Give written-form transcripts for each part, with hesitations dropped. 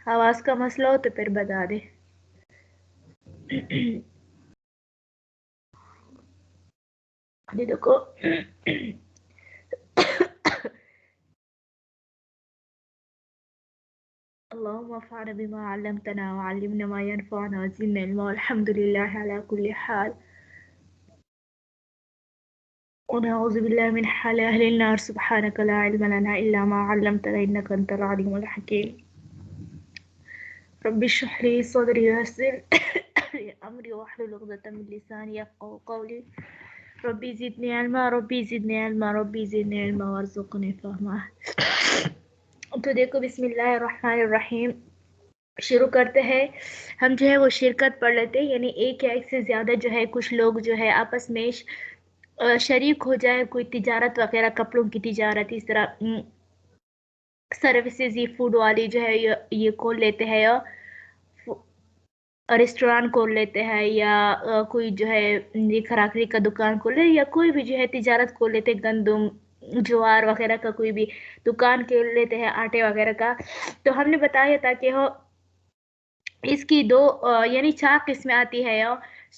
आवाज का मसला हो तो फिर बता दे। देखो اللهم انفعنا بما علمتنا وعلمنا ما ينفعنا وزدنا علما والحمد لله على كل حال ونعوذ بالله من حال أهل النار سبحانك لا علم لنا إلا ما علمتنا إنك أنت العليم الحكيم رب اشرح لي صدري ويسر لي أمري واحلل عقدة من لساني يفقهوا قولي ربي زدني علما ربي زدني علما ربي زدني علما وارزقني فهما. تو دیکھو بسم اللہ الرحمن الرحیم شروع کرتے ہیں. ہم جو ہے وہ شرکت پڑھ لیتے ہیں، یعنی ایک یا ایک سے زیادہ جو ہے کچھ لوگ جو ہے آپس میں شریک ہو جائے، کوئی تجارت وغیرہ، کپڑوں کی تجارت، اس طرح سروسز، یہ فوڈ والی جو ہے یہ کھول لیتے ہیں، یا ریسٹوران کھول لیتے ہیں، یا کوئی جو ہے یہ کراکری کا دکان کھول لے، یا کوئی بھی جو ہے تجارت کھول لیتے، گندم جوار وغیرہ کا کوئی بھی دکان کھول لیتے ہیں، آٹے وغیرہ کا. تو ہم نے بتایا تھا کہ اس کی دو یعنی 4 قسمیں آتی ہے،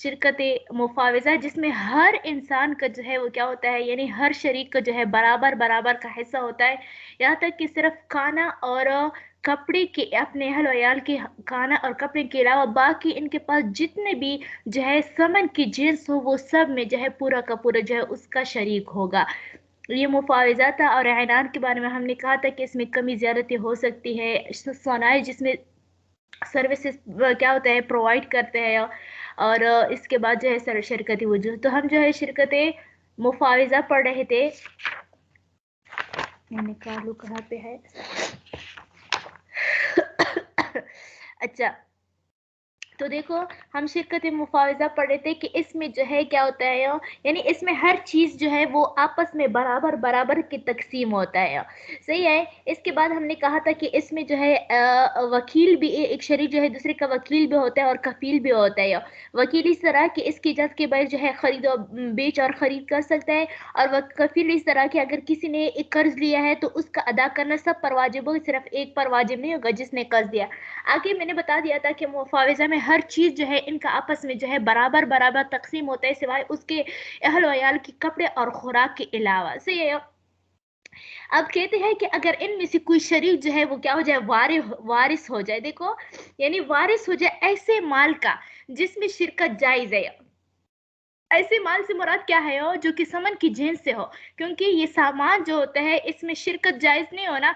شرکت مفاوضہ جس میں ہر انسان کا جو ہے وہ کیا ہوتا ہے، یعنی ہر شریک کا جو ہے برابر برابر کا حصہ ہوتا ہے، یہاں تک کہ صرف کھانا اور کپڑے کے، اپنے اہل و عیال کے کھانا اور کپڑے کے علاوہ باقی ان کے پاس جتنے بھی جو ہے ثمن کی جنس ہو، وہ سب میں جو ہے پورا کا پورا جو ہے اس کا شریک ہوگا. یہ مفاوضہ تھا. اور اعلان کے بارے میں ہم نے کہا تھا کہ اس میں کمی زیادتی ہو سکتی ہے. صنائع جس میں سروسز کیا ہوتا ہے پرووائڈ کرتے ہیں، اور اس کے بعد جو ہے شرکتی وجوہ. تو ہم جو ہے شرکت مفاوضہ پڑھ رہے تھے. میں نکالوں کہاں پہ ہے. اچھا تو دیکھو ہم شرکت مفاوضہ پڑھ رہے تھے کہ اس میں جو ہے کیا ہوتا ہے، یعنی اس میں ہر چیز جو ہے وہ آپس میں برابر برابر کی تقسیم ہوتا ہے. صحیح ہے. اس کے بعد ہم نے کہا تھا کہ اس میں جو ہے وکیل بھی، ایک شریک جو ہے دوسرے کا وکیل بھی ہوتا ہے اور کفیل بھی ہوتا ہے. وکیل اس طرح کہ اس کی اجازت کے بعد جو ہے خرید و بیچ اور خرید کر سکتا ہے، اور کفیل اس طرح کہ اگر کسی نے ایک قرض لیا ہے تو اس کا ادا کرنا سب پر واجب ہوگا، صرف ایک پر واجب نہیں ہوگا جس نے قرض دیا. آگے میں نے بتا دیا تھا کہ مفاوضہ میں ہر چیز جو ہے ان کا آپس میں جو ہے برابر برابر تقسیم ہوتا ہے، سوائے اس کے اہل و عیال کے کپڑے اور خوراک کے علاوہ. صحیح ہے. اب کہتے ہیں کہ اگر ان میں سے کوئی شریک جو ہے وہ کیا ہو جائے، وارث ہو جائے. دیکھو یعنی وارث ہو جائے ایسے مال کا جس میں شرکت جائز ہے. ایسے مال سے مراد کیا ہے، جو کہ ثمن کی جنس سے ہو، کیونکہ یہ سامان جو ہوتا ہے اس میں شرکت جائز نہیں ہونا،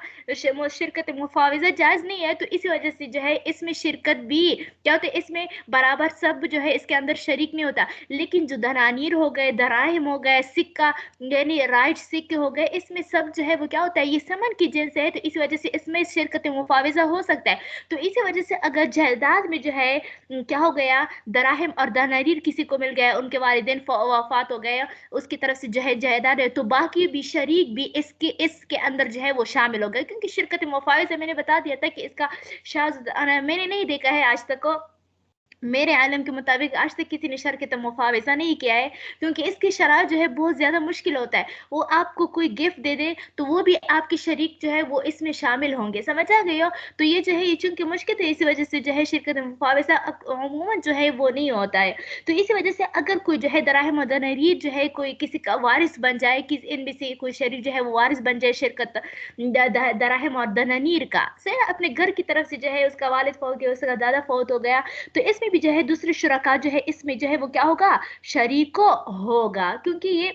شرکت مفاوضہ جائز نہیں ہے. تو اسی وجہ سے جو ہے اس میں شرکت بھی کیا ہوتا ہے، اس میں برابر سب جو ہے اس کے اندر شریک نہیں ہوتا. لیکن جو دنانیر ہو گئے، دراہم ہو گئے، سکہ یعنی رائٹ سکے ہو گئے، اس میں سب جو ہے وہ کیا ہوتا ہے، یہ ثمن کی جنس ہے. تو اس وجہ سے اس میں شرکت مفاوضہ ہو سکتا ہے. تو اسی وجہ سے اگر جائیداد میں جو ہے کیا ہو گیا، دراہم اور دنانیر کسی کو مل گیا، ان کے والدین وفات ہو گئے، اس کی طرف سے جو ہے جائیداد ہے، تو باقی بھی شریک بھی اس کے اندر جو ہے وہ شامل ہو گئے. کیونکہ شرکت مفاوضہ میں نے بتا دیا تھا کہ اس کا شاذ میں نے نہیں دیکھا ہے آج تک، میرے عالم کے مطابق آج تک کسی نے شرکت مفاوضہ نہیں کیا ہے، کیونکہ اس کی شرح جو ہے بہت زیادہ مشکل ہوتا ہے. وہ آپ کو کوئی گفٹ دے دے تو وہ بھی آپ کے شریک جو ہے وہ اس میں شامل ہوں گے. سمجھ آ گئی ہو. تو یہ جو ہے یہ چونکہ مشکل ہے، اسی وجہ سے جو ہے شرکت مفاوضہ عموماً جو ہے وہ نہیں ہوتا ہے. تو اسی وجہ سے اگر کوئی جو ہے دراہم و دنانیر جو ہے کوئی کسی کا وارث بن جائے، ان میں سے کوئی شریک جو ہے وہ وارث بن جائے شرکت دراہم اور دنانیر کا، اپنے گھر کی طرف سے جو ہے اس کا والد فوت گیا، اس کا دادا فوت ہو گیا، تو اس میں بھی جو ہے دوسرے شرکا جو ہے اس میں جو ہے وہ کیا ہوگا، شریک ہوگا. کیونکہ یہ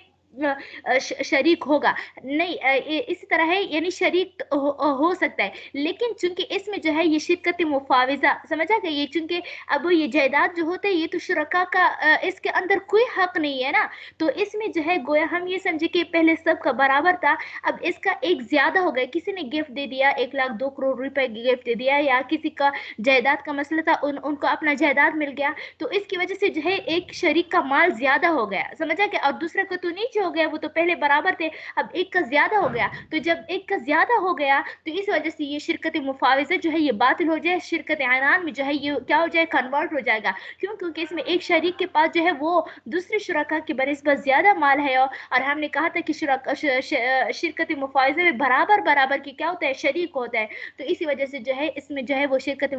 شریک ہوگا نہیں، اسی طرح ہے یعنی شریک ہو سکتا ہے. لیکن چونکہ اس میں جو ہے یہ شرکت مفاوضہ سمجھا گیا، یہ چونکہ اب یہ جائیداد جو ہوتا ہے یہ تو شرکا کا اس کے اندر کوئی حق نہیں ہے نا. تو اس میں جو ہے گویا ہم یہ سمجھے کہ پہلے سب کا برابر تھا، اب اس کا ایک زیادہ ہو گیا. کسی نے گفٹ دے دیا 1,02,00,000 روپے گفٹ دے دیا، یا کسی کا جائیداد کا مسئلہ تھا، ان کو اپنا جائیداد مل گیا، تو اس کی وجہ سے جو ہے ایک شریک کا مال زیادہ ہو گیا. سمجھا کہ اور دوسرے کو تو نہیں جو हो गया, वो तो पहले बराबर थे, अब एक का ज्यादा हो गया, तो जब एक का ज्यादा हो गया तो इस वजह से ये शिरकत मुफाविजा जो है ये बातिल हो जाए, शिरकत ऐनान में जो है ये क्या हो जाए, कन्वर्ट हो जाएगा। क्यों? क्योंकि इसमें एक शरीक के पास जो है वो दूसरे शुरका की बनिस्बत ज्यादा माल है, और हमने कहा था कि शिरकत मुफाविजा में बराबर बराबर की क्या होता है, शरीक होता है। तो इसी वजह से जो है इसमें जो है वो शिरकत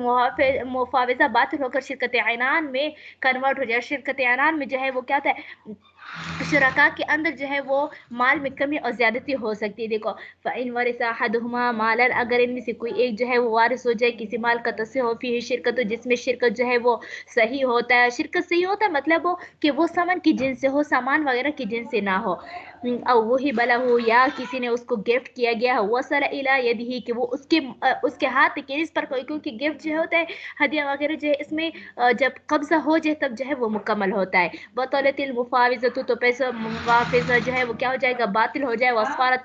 मुफाविजा बातिल होकर शिरकत ऐनान में कन्वर्ट हो जाए। शिरकत ऐनान में जो है वो क्या होता है, शुरका के अंदर जो है वो माल में कमी और ज्यादती हो सकती है। देखो, फ़इन वरिसा अहदुहुमा मालन, अगर इनमें से कोई एक जो है वो वारिस हो जाए किसी माल का, तस्हो फीही शिरकत, तो जिसमें शिरकत जो है वो सही होता है। शिरकत सही होता है मतलब वो कि वो सामान की जिन से हो, सामान वगैरह की जिन से ना हो। और वही बला हो, या किसी ने उसको गिफ्ट किया गया, वसल इला यदिही, कि वो उसके हाथ के इस पर कोई, क्योंकि गिफ्ट जो होता है, हदिया वगैरह जो है, इसमें जब कब्जा हो जाए तब जो है वो मुकम्मल होता है। बतौलतिल मुफाविज़तु, तो पैसा मुफाविज़ा जो है वो क्या हो जाएगा, बातिल हो जाए। वस्वारत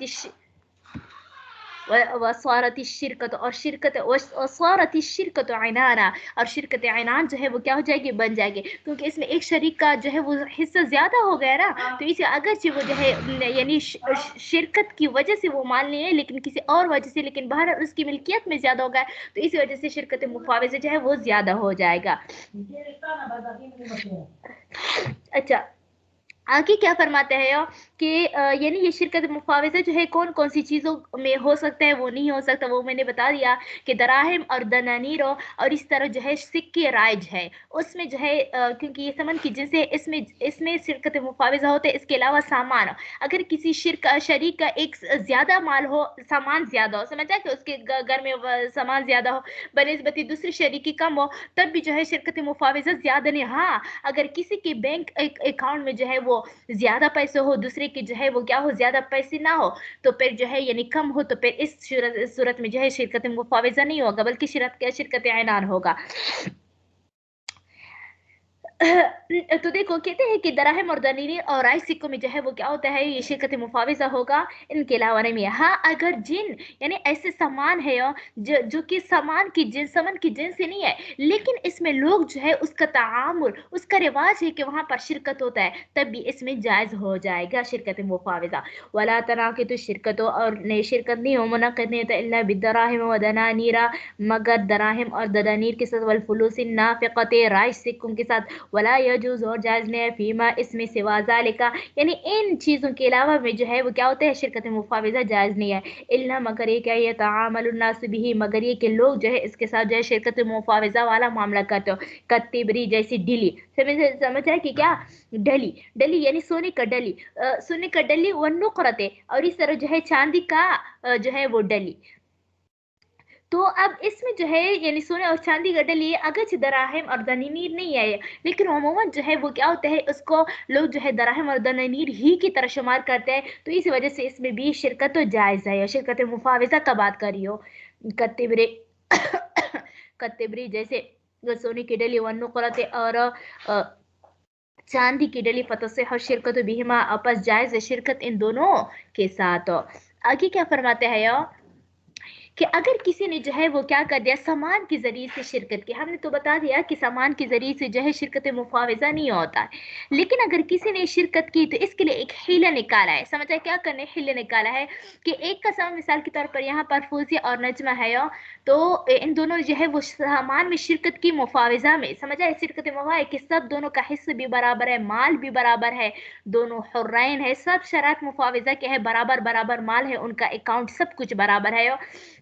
शिरकत, और शिरकत वस्वारत शिरकत ऐनाना, और शिरकत ऐनान जो है वो क्या हो जाएगी, बन जाएगी, क्योंकि इसमें एक शरीक का जो है वो हिस्सा ज्यादा हो गया ना। तो इसे अगरचे वो जो है यानी शिरकत की वजह से वो माल नहीं है, लेकिन किसी और वजह से, लेकिन बहर उसकी मिल्कियत में ज्यादा हो गया, तो इसी वजह से शिरकत मुफाविज़ा जो है वो ज्यादा हो जाएगा। अच्छा, आगे क्या फरमाते हैं कि यानी ये शिरकत मुफाविज़ा जो है कौन कौन सी चीज़ों में हो सकता है, वो नहीं हो सकता, वो मैंने बता दिया कि दराहिम और दनानीर, और इस तरह जो है सिक्के राइज है, उसमें जो है क्योंकि ये समन की जिनसे इसमें इसमें शिरकत मुफाविज़ा होते हैं। इसके अलावा सामान, अगर किसी शरीक का एक ज़्यादा माल हो, सामान ज़्यादा हो, समझा कि उसके घर में सामान ज़्यादा हो बनिस्बती दूसरे शरीक की कम हो, तब भी जो है शिरकत मुफाविज़ा ज़्यादा नहीं। हाँ, अगर किसी के बैंक अकाउंट में जो है वो ज्यादा पैसे हो, दूसरे की जो है वो क्या हो, ज्यादा पैसे ना हो, तो फिर जो है यानी कम हो, तो फिर इस सूरत में जो है शिरकत मुफाविज़ा नहीं होगा, बल्कि शिरकत ऐनान होगा। तो देखो, कहते हैं कि दराहिम और दनीनी और राइस सिक्कों में जो है वो क्या होता है, ये शिरकत मुफाविज़ा होगा, इनके अलावा नहीं है। हाँ, अगर जिन यानी ऐसे सामान है जो कि सामान की जिन से नहीं है, लेकिन इसमें लोग जो है उसका तामुल, उसका रिवाज है कि वहाँ पर शिरकत होता है, तब भी इसमें जायज़ हो जाएगा शिरकत मुफाविज़ा। वला तनाक़िदु शिरकतो, और नई शिरकत नहीं हो, मुनक़िद नहीं होता, इल्ला बिद्दराहिम व दनानीरा, मगर दराहिम और दनानीर के साथ, वल फुलूसिन नाफ़िक़ते, राइस सिक्कों के साथ, वला यजूज़, और जायज़ नहीं है, फीमा इसमें सिवा ज़ालिका, यानी इन चीज़ों के अलावा में जो है वो क्या होता है, शिरकत मुफाविज़ा जायज़ नहीं है। इल्ला, मगर ये क्या, ये ताअमुलुन्नास बिही, मगर ये कि लोग जो है इसके साथ जो है शिरकत मुफाविज़ा वाला मामला करते हो। कत्तिबरी, जैसी डिली, समझ है कि क्या, डली, डली यानी सोने का डली, सोने का डली, वन्नुक़रते, और इस तरह जो है चांदी का जो है वो डली। तो अब इसमें जो है यानी सोने और चांदी का डली, अगरचे दराहिम और दनानीर नहीं है, लेकिन अमूमन जो है वो क्या होता है, उसको लोग जो है दराहिम और दनानीर ही की तरह शुमार करते हैं, तो इस वजह से इसमें भी शिरकत तो जायज़ है। शिरकत मुफाविज़ा का बात कर रही हो। कत्तिबरी कत्तिबरी जैसे सोने की डली, वन्नुक़रत, और चांदी की डली, फतसिह शिरकत बिहिमा, आपस जायज़ है शिरकत इन दोनों के साथ। आगे क्या फरमाते हैं कि अगर किसी ने जो है वो क्या कर दिया, सामान के ज़रिए से शिरकत की, हमने तो बता दिया कि सामान के ज़रिए से जो है शिरकत मुफाविज़ा नहीं होता है, लेकिन अगर किसी ने शिरकत की तो इसके लिए एक हीला निकाला है। समझा क्या करने, हीला निकाला है कि एक का सामान, मिसाल के तौर पर यहाँ पर फूजिया और नजमा है, तो इन दोनों जो है वो सामान में शिरकत की मुफाविज़ा में, समझा शिरकत मुफाविज़ा कि सब दोनों का हिस्सा भी बराबर है, माल भी बराबर है, दोनों हुर्रैन है, सब शरात मुफाविज़ा के है, बराबर बराबर माल है, उनका अकाउंट सब कुछ बराबर है।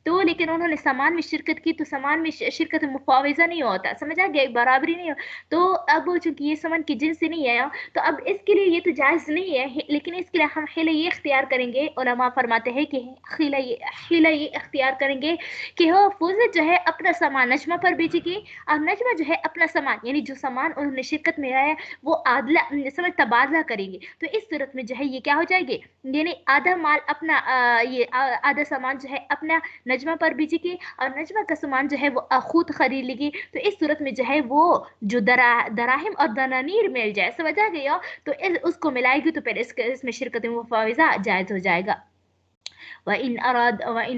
तो लेकिन उन्होंने सामान में शिरकत की, तो सामान में शिरकत मुफाविज़ा नहीं होता, समझ आ गया, बराबरी नहीं हो। तो अब चूंकि ये सामान की जिन से नहीं है, तो अब इसके लिए ये तो जायज़ नहीं है, लेकिन इसके लिए हम हिला ये इख्तियार करेंगे, उलमा फरमाते हैं कि हिला ये इख्तियार करेंगे कि हो फूज़त जो है अपना सामान नजमा पर बेचेगी, और नजमा जो है अपना सामान, यानी जो सामान उन्होंने शिरकत में आया वो आदला समझ तबादला करेंगे। तो इस सूरत में जो है ये क्या हो जाएगी, यानी आधा माल अपना ये आधा सामान जो है अपना नजमा पर बेचेगी, और नजमा का सामान जो है वो खुद खरीद लेगी। तो इस सूरत में जो है वो जो दराहिम और दनानीर मिल जाए, समझ आ गया, तो उसको मिलाएगी, तो फिर इसमें शिरकत मुफाविज़ा जायज़ हो जाएगा। व इन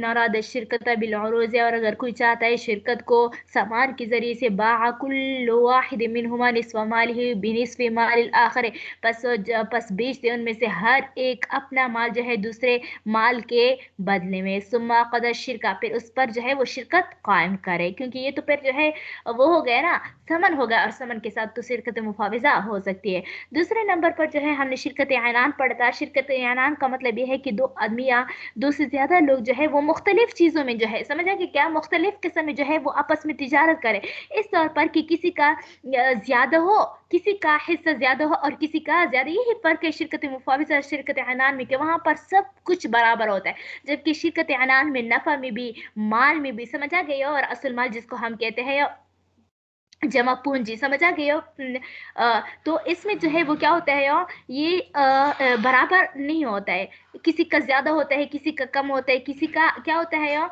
अराद शिरकत बिलउरूज, और अगर कोई चाहता है शिरकत को सामान के ज़रिए से, बाअ कुल्लु वाहिद मिनहुमा निस्फ मालिही बिनिस्फ मालिल आखिर, पस बेच दे उनमें से हर एक अपना माल जो है दूसरे माल के बदले में। सुम्मा क़द शिरका, फिर उस पर जो है वो शिरकत कायम करे, क्योंकि ये तो फिर जो है वो हो गया ना, समन होगा, और समन के साथ तो शिरकत मुफाविजा हो सकती है। दूसरे नंबर पर जो है हमने शिरकत ऐनान पढ़ा था। शिरकत ऐनान का मतलब ये है कि दो आदमी या दो से ज्यादा लोग जो है वो मुख्तलिफ चीजों में जो है, समझा कि क्या, मुख्तलिफ किस्म में जो है वो आपस में तिजारत करे, इस तौर पर कि किसी का ज्यादा हो, किसी का हिस्सा ज्यादा हो और किसी का ज्यादा। यही फर्क है शिरकत मुफाविजा शिरकत ऐनान में, कि वहां पर सब कुछ बराबर होता है, जबकि शिरकत ऐनान में नफा में भी, माल में भी, समझा गए, और असल माल जिसको हम कहते हैं जमा पूंजी, समझ आ गई हो। तो इसमें जो है वो क्या होता है ये बराबर नहीं होता है, किसी का ज्यादा होता है, किसी का कम होता है, किसी का क्या होता है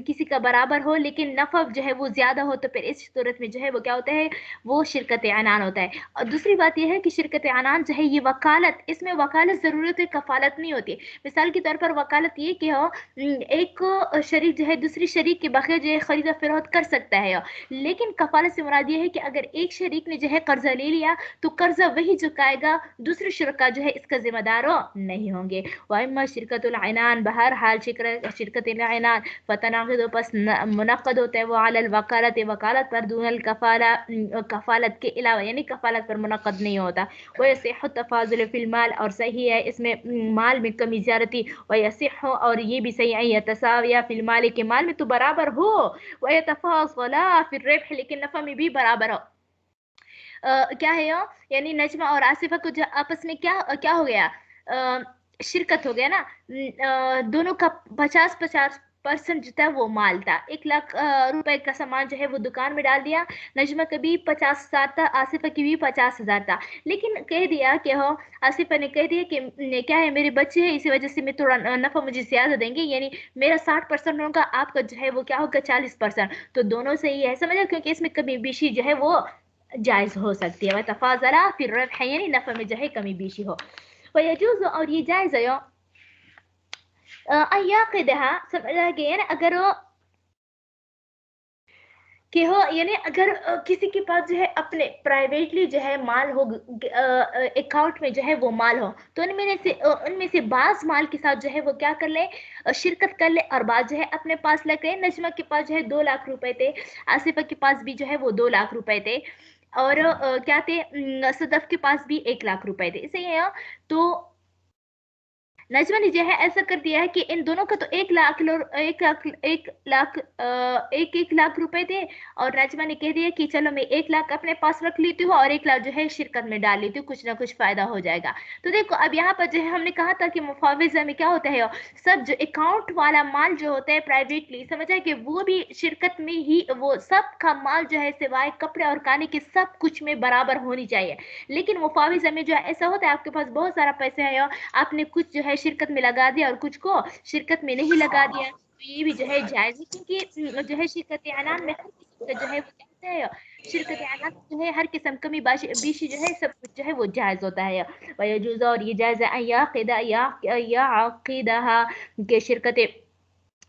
किसी का बराबर हो लेकिन नफा जो है वो ज्यादा हो, तो फिर इस सूरत में जो है वो क्या होता है, वो शिरकत अनान होता है। और दूसरी बात यह है कि शिरकत अनान जो है ये वकालत, इसमें वकालत जरूरत है, कफालत नहीं होती। मिसाल के तौर पर वकालत ये कि हो एक शरीक जो है दूसरी शरीक के बगैर जो है खरीदा फरोख्त कर सकता है, लेकिन कफालत से मुराद ये है कि अगर एक शरीक ने जो है कर्जा ले लिया तो कर्जा वही चुकाएगा, दूसरे शुरका जो है इसका जिम्मेदार नहीं होंगे। वाइम्मा शिरकतुल ऐनान, बहर हाल शिरकतुल ऐनान फतनाक़िद, पस मुनक़्क़द होता है वो अलल वकालत, वकालत पर, दूनल कफाला, कफालत के अलावा, यानी कफालत पर मुनक़्क़द नहीं होता। वयसिह्हु तफ़ाज़ुल फ़िल माल, और सही है इसमें माल में कमी ज़्यादती, वयसिह्हु, और ये भी सही है, यतसाविया फ़िल माल, के माल में तो बराबर हो, वयतफ़ाज़ला फ़िर रिब्ह, लेकिन नफा में भी बराबर हो। क्या है यानी नजमा और आसिफा को आपस में क्या क्या हो गया, शिरकत हो गया ना, दोनों का 50-50% जो था वो माल था। 1 लाख रुपए का सामान जो है वो दुकान में डाल दिया, नजमा का भी 50,000 था, आसिफा की भी 50,000 था, लेकिन कह दिया कि हो, आसिफा ने कह दिया कि क्या है मेरे बच्चे हैं, इसी वजह से मैं थोड़ा नफा मुझे ज्यादा देंगे, यानी मेरा 60% होगा, आपका जो है वो क्या होगा 40%, तो दोनों सही है, समझा, क्योंकि इसमें कमी बेशी जो है वो जायज हो सकती है। तफाजला फिर रब्ह, यानी नफा में जो है कमी बेशी हो। वयजूज, और ये जायज है अय्याक़िदहा, समझ आ गया ना, अगर कि हो, यानी अगर किसी के पास जो है अपने प्राइवेटली जो है माल हो, अकाउंट में जो है वो माल हो, तो उनमें से बाज माल के साथ जो है वो क्या कर ले, शिरकत कर ले, और बाज जो है अपने पास लगे। नजमा के पास जो है 2 लाख रुपए थे, आसिफा के पास भी जो है वो 2 लाख रुपए थे, और क्या थे, सदफ के पास भी 1 लाख रुपए थे, सही है। तो नजमा ने जो है ऐसा कर दिया है कि इन दोनों का तो 1 लाख, 1 लाख, 1 लाख रुपए थे, और नजमा ने कह दिया कि चलो मैं 1 लाख अपने पास रख लेती हूँ और 1 लाख जो है शिरकत में डाल लेती हूँ, कुछ ना कुछ फायदा हो जाएगा। तो देखो अब यहाँ पर जो है हमने कहा था कि मुफाविजा में क्या होता है, सब जो अकाउंट वाला माल जो होता है प्राइवेटली, समझा कि वो भी शिरकत में ही, वो सब का माल जो है सिवाय कपड़े और खाने के सब कुछ में बराबर होनी चाहिए। लेकिन मुफाविजा में जो है ऐसा होता है, आपके पास बहुत सारा पैसा है, आपने कुछ जो है शिरकत में लगा दिया और कुछ को शिरकत में नहीं लगा दिया, तो ये भी जो है जायज है, क्योंकि जो है शिरकत ऐनान में हर किस्म का जो है वो कहते हैं, शिरकत ऐनान जो है हर किस्म कमी बेशी जो है सब कुछ जो है वो जायज होता है। वयजूज़, और ये जायज है या अक़ीदा के शिरकत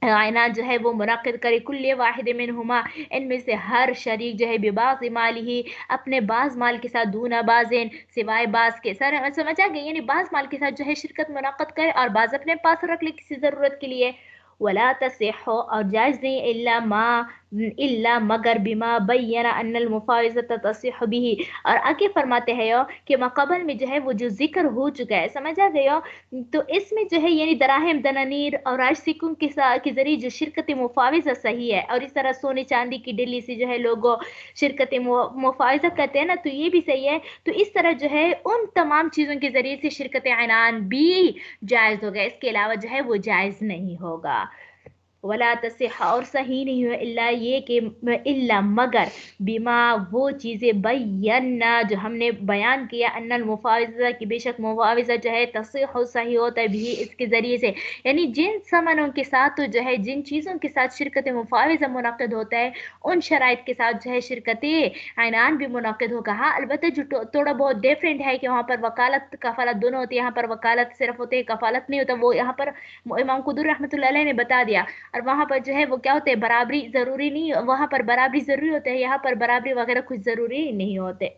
आयना जो है वो मुनक़्क़िद करे, कुल्ले वाहिद मिनहुमा, इनमें से हर शरीक जो है बेबाज़ माल ही, अपने बाज माल के साथ, दूना बाज़िन, सिवाय बाज के, सर समझ आ गई, यानी बाज माल के साथ जो है शिरकत मुनक़्क़िद करे और बाज अपने पास रख ले किसी ज़रूरत के लिए। वला तसिह, और जायज़ नहीं, इल्ला मगर बिमा बय्यना अन्नल मुफाविज़त तसिह बिही, और आगे फरमाते हैं कि मक़बल में जो है वो जो जिक्र हो चुका है, समझ आ गया, तो इसमें जो है यानी दराहिम, दनानीर और राजसिकुम के जरिए जो शिरकत मुफाविजा सही है, और इस तरह सोने चांदी की डिली से जो है लोग शिरकत मुफाविजा करते हैं ना, तो ये भी सही है। तो इस तरह जो है उन तमाम चीज़ों के जरिए से शिरकत ऐनान भी जायज़ होगा, इसके अलावा जो है वो जायज़ नहीं होगा। वला तसिह और सही नहीं हुआ इल्ला ये कि इल्ला मगर बिमा वो चीज़ें बैन्ना जो हमने बयान किया अन्नल मुफाविज़ा की बेशक मुफाविज़ा जो है तसिह सही होता है भी इसके ज़रिए से, यानी जिन समनों के साथ तो जो है जिन चीज़ों के साथ शिरकत मुफाविज़ा मुनक़्क़िद होता है उन शराइत के साथ जो है शिरकत ऐनान भी मुनक़्क़िद होगा। हाँ अलबत्ता जो थोड़ा बहुत डिफरेंट है कि वहाँ पर वकालत कफ़ालत दोनों होती है, यहाँ पर वकालत सिर्फ होती है कफ़ालत नहीं होता, वो यहाँ पर इमाम कुदूर रहमतुल्लाह अलैह ने बता दिया। और वहाँ पर जो है वो क्या होते हैं बराबरी ज़रूरी नहीं, वहाँ पर बराबरी ज़रूरी होते हैं, यहाँ पर बराबरी वगैरह कुछ ज़रूरी नहीं होते।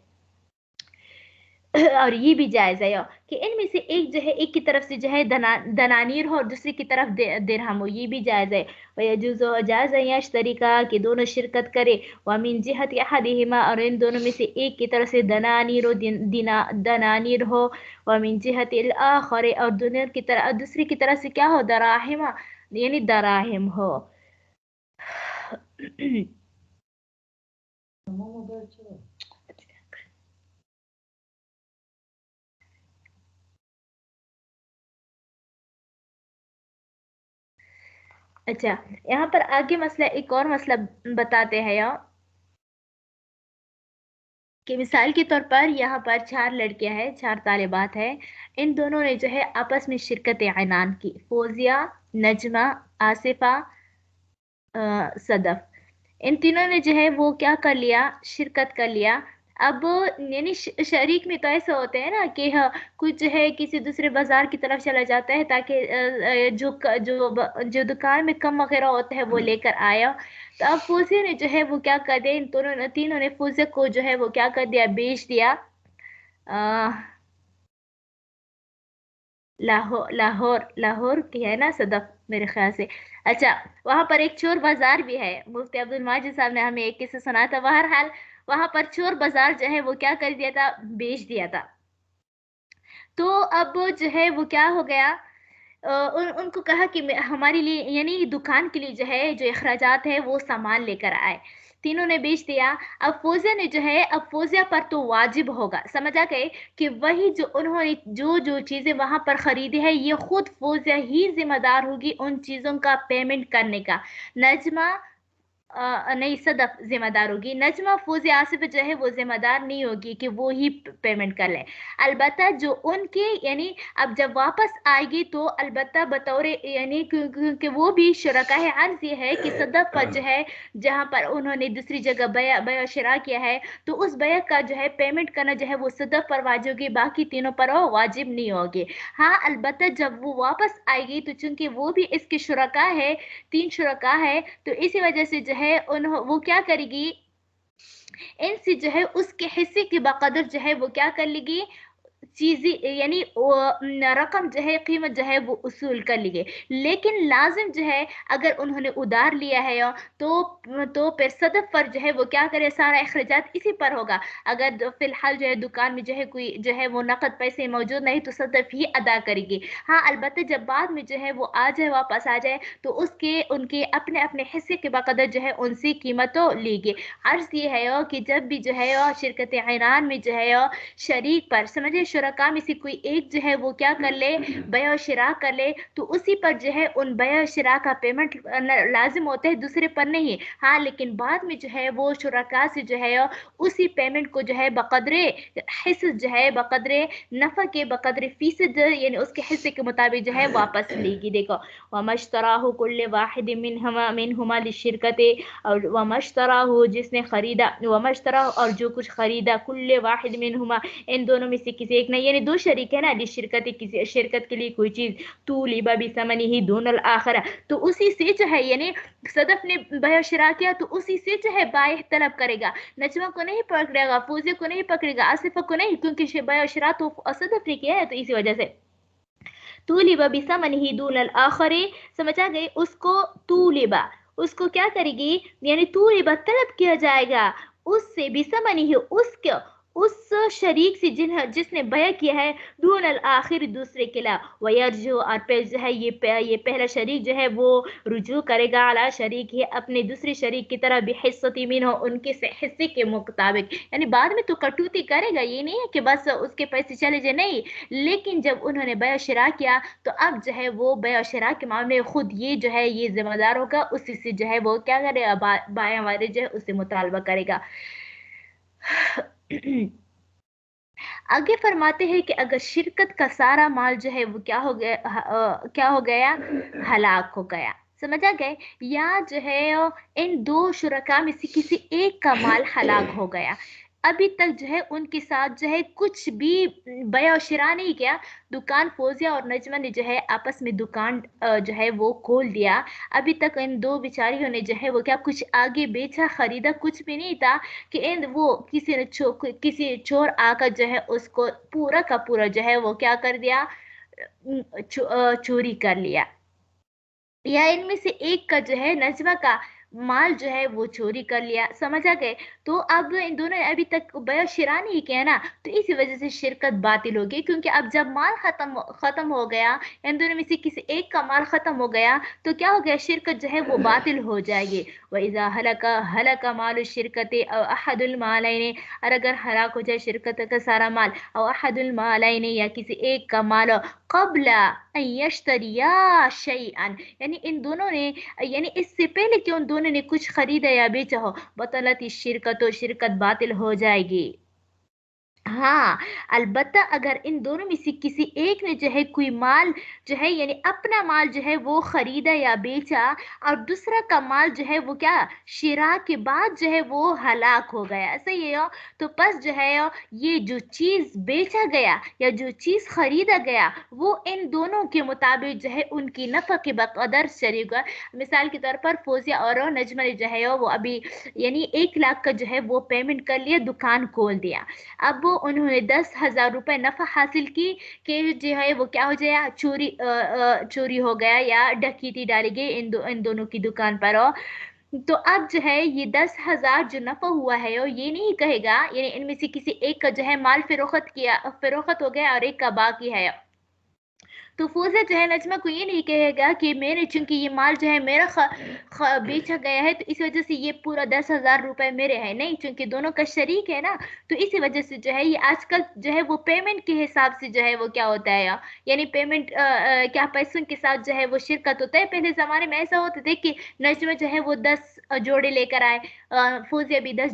और ये भी जायज़ है कि इनमें से एक जो है एक की तरफ से जो है दनानीर हो और दूसरी की तरफ दिरहम हो, ये भी जायज़ है। वयजुज़ु जायज़ है यश्तरी का कि दोनों शिरकत करे वमिन जिहत अहदिहिमा और इन दोनों में से एक की तरफ से दनानीर हो दनानीर हो वमिन जिहत अल आखर और दुनिया की तरफ दूसरी की तरफ से क्या हो दराहिमा यानी दराहिम हो। अच्छा यहाँ पर आगे मसला एक और मसला बताते हैं यहाँ कि मिसाल के तौर पर यहाँ पर 4 लड़कियां हैं, 4 तालिबात हैं, इन दोनों ने जो है आपस में शिरकत ऐनान की, फौजिया, नजमा, आसिफा, सदफ, इन तीनों ने जो है वो क्या कर लिया शिरकत कर लिया। अब यानी शरीक में तो ऐसा होता है ना कि हाँ कुछ जो है किसी दूसरे बाजार की तरफ चला जाता है ताकि जो दुकान में कम वगैरह होता है वो लेकर आया। तो अब फौजिया ने जो है वो क्या कर दिया, इन तीनों ने फौजिया को जो है वो क्या कर दिया बेच दिया लाहौर लाहौर की है ना सदफ मेरे ख्याल से। अच्छा वहां पर एक चोर बाजार भी है, मुफ्ती अब्दुल माजिद साहब ने हमें एक किस्सा सुनाया था। बहरहाल वहां पर चोर बाजार जो है वो क्या कर दिया था बेच दिया था। तो अब जो है वो क्या हो गया उनको कहा कि हमारे लिए यानी दुकान के लिए जो है जो अखराजात है वो सामान लेकर आए। तीनों ने बेच दिया। अब फौजिया ने जो है अब फौजिया पर तो वाजिब होगा, समझ आ गए कि वही जो उन्होंने जो जो चीजें वहां पर खरीदी है ये खुद फौजिया ही जिम्मेदार होगी उन चीजों का पेमेंट करने का। नजमा नहीं सदफ जिम्मेदार होगी, नजमा फौजी आसिफ जो है वो जिम्मेदार नहीं होगी कि वो ही पेमेंट कर ले। अलबत्ता जो उनके यानी अब जब वापस आएगी तो अलबत्ता बतौर यानी क्योंकि वो भी शुरका है। अर्ज ये है कि सदफ पर जो है जहाँ पर उन्होंने दूसरी जगह बया शरा किया है तो उस बया का जो है पेमेंट करना जो है वो सदफ पर वाजिब होगी, बाकी तीनों पर वो वाजिब नहीं होगी। हाँ अलबत्ता जब वो वापस आएगी तो चूंकि वो भी इसके शुरका है, 3 शुरका है, तो इसी वजह से जो है वो क्या करेगी इनसे जो है उसके हिस्से के बकदर जो है वो क्या कर लेगी चीज़ें यानी रकम जो है कीमत जो है वो उसूल कर ली गई। लेकिन लाजिम जो है अगर उन्होंने उधार लिया है तो फिर सदफ पर जो है वो क्या करे सारा अखराजात इसी पर होगा। अगर फिलहाल जो है दुकान में जो है कोई जो है वो नकद पैसे मौजूद नहीं तो सदफ ही अदा करेगी। हाँ अलबत्ता जब बाद में जो है वो आ जाए वापस आ जाए तो उसके उनके अपने अपने हिस्से के बकदर जो है उनसे कीमतों लेगी। अर्ज ये है कि जब भी जो है शिरकत ऐनान में जो है शरीक पर समझे शुरका में से कोई एक जो है वो क्या कर ले बया शिरा कर ले तो उसी पर जो है उन बया शिरा का पेमेंट लाजिम होता है, दूसरे पर नहीं। हाँ लेकिन बाद में जो है वो शुरका से जो है उसी पेमेंट को जो है बकदरे हिस्से जो है बकदरे नफा के बकदरे फीसद यानी उसके हिस्से के मुताबिक जो है वापस लेगी। देखो वमश्तराहु कुल्ले वाहिद मिनहुमा लिशिरकत और वमश्तराहु जिसने खरीदा वमश्तरा और जो कुछ खरीदा कुल्ले वाहिद मिनहुमा इन दोनों में से किसी एक ने यानी दो शरीक है ना शिरकत किसी शिरकत के लिए कोई चीज तू लिबा भी समनी ही दोनल आखरा तो उसी से जो है यानी सदफ ने बया शिरा किया तो उसी से जो है बाय तलब करेगा। नजमा को नहीं पकड़ेगा, फौजी को नहीं पकड़ेगा, आसिफा को नहीं, क्योंकि बया शिरा तो सदफ ने किया है तो इसी वजह से तूलिबा भी समनी ही दोनल आखरे समझ आ गए। उसको तूलिबा उसको क्या करेगी यानी तूलिबा तलब किया जाएगा उससे भी समनी ही उस शरीक से जिसने बया किया है दून अल आखिर दूसरे के ला वयरजो, और फिर जो है ये पहला शरीक जो है वो रुजू करेगा अला शरीक है अपने दूसरे शरीक की तरह बिहिस्सती मिन्हु, उनके हिस्से के मुताबिक। यानी बाद में तो कटौती करेगा, ये नहीं है कि बस उसके पैसे चले जाए, नहीं, लेकिन जब उन्होंने बया शिरा किया तो अब जो है वो बया शिरा के मामले में खुद ये जो है ये जिम्मेदार होगा, उसी से जो है वो क्या करेगा, बाया वाले जो है उससे मुतालबा करेगा। आगे फरमाते हैं कि अगर शिरकत का सारा माल जो है वो क्या हो गया, क्या हो गया, हलाक हो गया, समझ आ गए, या जो है इन दो शुरका में से किसी एक का माल हलाक हो गया, अभी तक जो है उनके साथ जो है कुछ भी बया और शिरा नहीं किया, दुकान फोजिया और नजमा ने जो है आपस में दुकान जो है वो खोल दिया, अभी तक इन दो बेचारियों ने जो है वो क्या कुछ आगे बेचा खरीदा कुछ भी नहीं था कि इन वो किसी चोर आकर जो है उसको पूरा का पूरा जो है वो क्या कर दिया, चोरी कर लिया, या इनमें से एक का जो है नजमा का माल जो है वो चोरी कर लिया, समझ आ गए। तो अब इन दोनों ने अभी तक बया शिरा नहीं किया ना, तो इसी वजह से शिरकत बातिल हो गई, क्योंकि अब जब माल खत्म हो गया, इन दोनों में से किसी एक का माल खत्म हो गया तो क्या हो गया, शिरकत जो है वो बातिल हो जाएगी। वइज़ा हलका माल शिरकत और अहदुल मालैन, और अगर हलाक हो जाए शिरकत का सारा माल, और अहदुल मालैन या किसी एक का माल, क़ब्ला अन यश्तरिया शैअन, यानी इन दोनों ने, यानी इससे पहले कि उन दोनों ने कुछ खरीदा या बेचा हो, बतलत शिरकत, शिरकत बातिल हो जाएगी। हाँ, अलबत्ता अगर इन दोनों में से किसी एक ने जो है कोई माल जो है यानी अपना माल जो है वो खरीदा या बेचा, और दूसरा का माल जो है वो क्या शिरा के बाद जो है वो हलाक हो गया, सही है यो? तो बस जो है यो, ये जो चीज बेचा गया या जो चीज खरीदा गया वो इन दोनों के मुताबिक जो है उनकी नफा के बकदर शरीक है। मिसाल के तौर पर फोजिया और नजमा ने जो है वो अभी यानी 1 लाख का जो है वो पेमेंट कर लिया, दुकान खोल दिया, अब वो उन्होंने 10,000 रुपए नफा हासिल की कि जो है वो क्या हो जाए, चोरी हो गया या डकैती डाली गई इन दोनों की दुकान पर हो। तो अब जो है ये 10,000 जो नफा हुआ है और ये नहीं कहेगा, यानी इनमें से किसी एक का जो है माल फिरोख्त हो गया और एक का बाकी है, तो फोजिया जो है नजमा को ये नहीं कहेगा कि मैंने, चूंकि ये माल जो है मेरा बेचा गया है तो इस वजह से ये पूरा 10,000 रुपए मेरे हैं, नहीं, चूंकि दोनों का शरीक है ना, तो इसी वजह से जो है ये आजकल जो है वो पेमेंट के हिसाब से जो है वो क्या होता है, यानी पेमेंट क्या पैसों के साथ जो है वो शिरकत होता है। पहले जमाने में ऐसा होता था कि नजमा जो है वो 10 जोड़े लेकर आए, फोजिया भी 10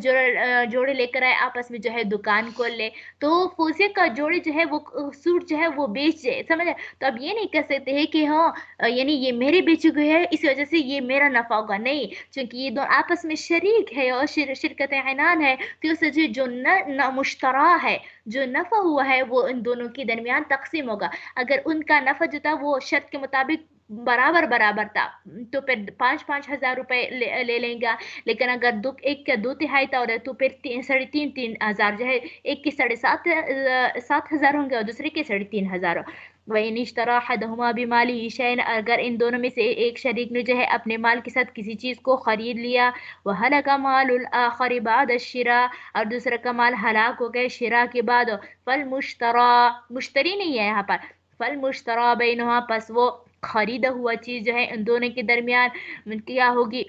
जोड़े लेकर आए, आपस में जो है दुकान खोल ले, तो फोजिया का जोड़े जो है वो सूट जो है वो बेच जाए, समझ, तो अब ये नहीं कह सकते हैं कि हाँ यानी ये मेरे बेचे हुए है इस वजह से ये मेरा नफा होगा, नहीं, क्योंकि ये दोनों आपस में शरीक है और शिरकत ऐनान है, तो इस वजह जो न मुश्तरा है, जो नफा हुआ है वो इन दोनों के दरमियान तकसीम होगा। अगर उनका नफा जो था वो शर्त के मुताबिक बराबर बराबर था तो फिर 5,000 रुपए ले लेगा, लेकिन अगर एक का 2/3 था और तो फिर 3,500 जो है, एक के 7,500 होंगे और दूसरे के 3,500। वही निश्तरा हदहुमा बिमाली शैन, अगर इन दोनों में से एक शरीक ने जो है अपने माल के साथ किसी चीज को खरीद लिया, वह हलका मालुल आखिर बाद शिरा, और दूसरा का माल हलाक हो गए शिरा के बाद, फल मुश्तरा, मुश्तरी नहीं है यहाँ पर, फल मुश्तरा बैनहुमा, पस वो खरीदा हुआ चीज जो है इन दोनों के दरमियान क्या होगी,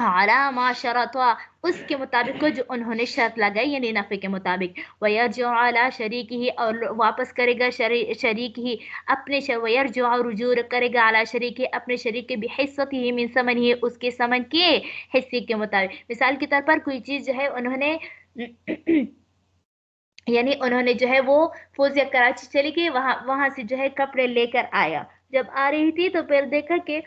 आला माशरतवा, उसके मुताबिक को जो उन्होंने शर्त लगाई यानी नफे के मुताबिक, वयरजो अला शरीक ही, और वापस करेगा शरीक ही अपने वयरजो रुजू करेगा अला शरीक ही अपने शरीक के बिहिस्सत ही मिन समन ही, उसके समन के हिस्से के मुताबिक। मिसाल के तौर पर कोई चीज जो है उन्होंने यानी उन्होंने जो है वो फोजिया कराची चली गई, वहां से जो है कपड़े लेकर आया, जब आ रही थी तो फिर देखा कि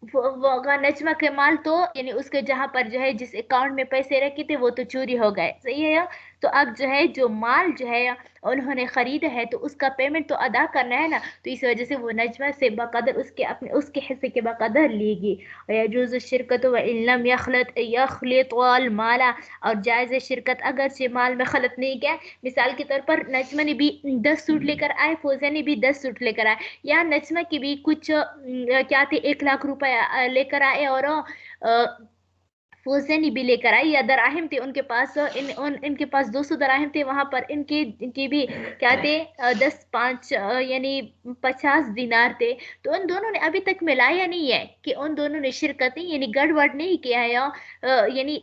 नजमा के माल तो यानी उसके जहां पर जो है जिस अकाउंट में पैसे रखे थे वो तो चोरी हो गए, सही है। तो अब जो है जो माल जो है उन्होंने खरीदा है तो उसका पेमेंट तो अदा करना है ना, तो इस वजह से वो नजमा से बकदर उसके हिस्से के बकदर लेगी। यजूज़ शिरकत व इल्लम यखलत वाल माला, और जायज़ शिरकत अगर से माल में खलत नहीं किया, मिसाल के तौर पर नजमा ने भी 10 सूट लेकर आए, फोजिया ने भी 10 सूट लेकर आए, या नजमा की भी कुछ क्या थे 1 लाख रुपए लेकर आए और फौजनी भी लेकर आई, या दराहिम थे उनके पास, इनके पास 200 दराहिम थे, वहां पर इनके भी क्या थे, 10 5 यानी 50 दिनार थे। तो उन दोनों ने अभी तक मिलाया नहीं है कि उन दोनों ने शिरकत नहीं यानी गड़बड़ नहीं किया है, यानी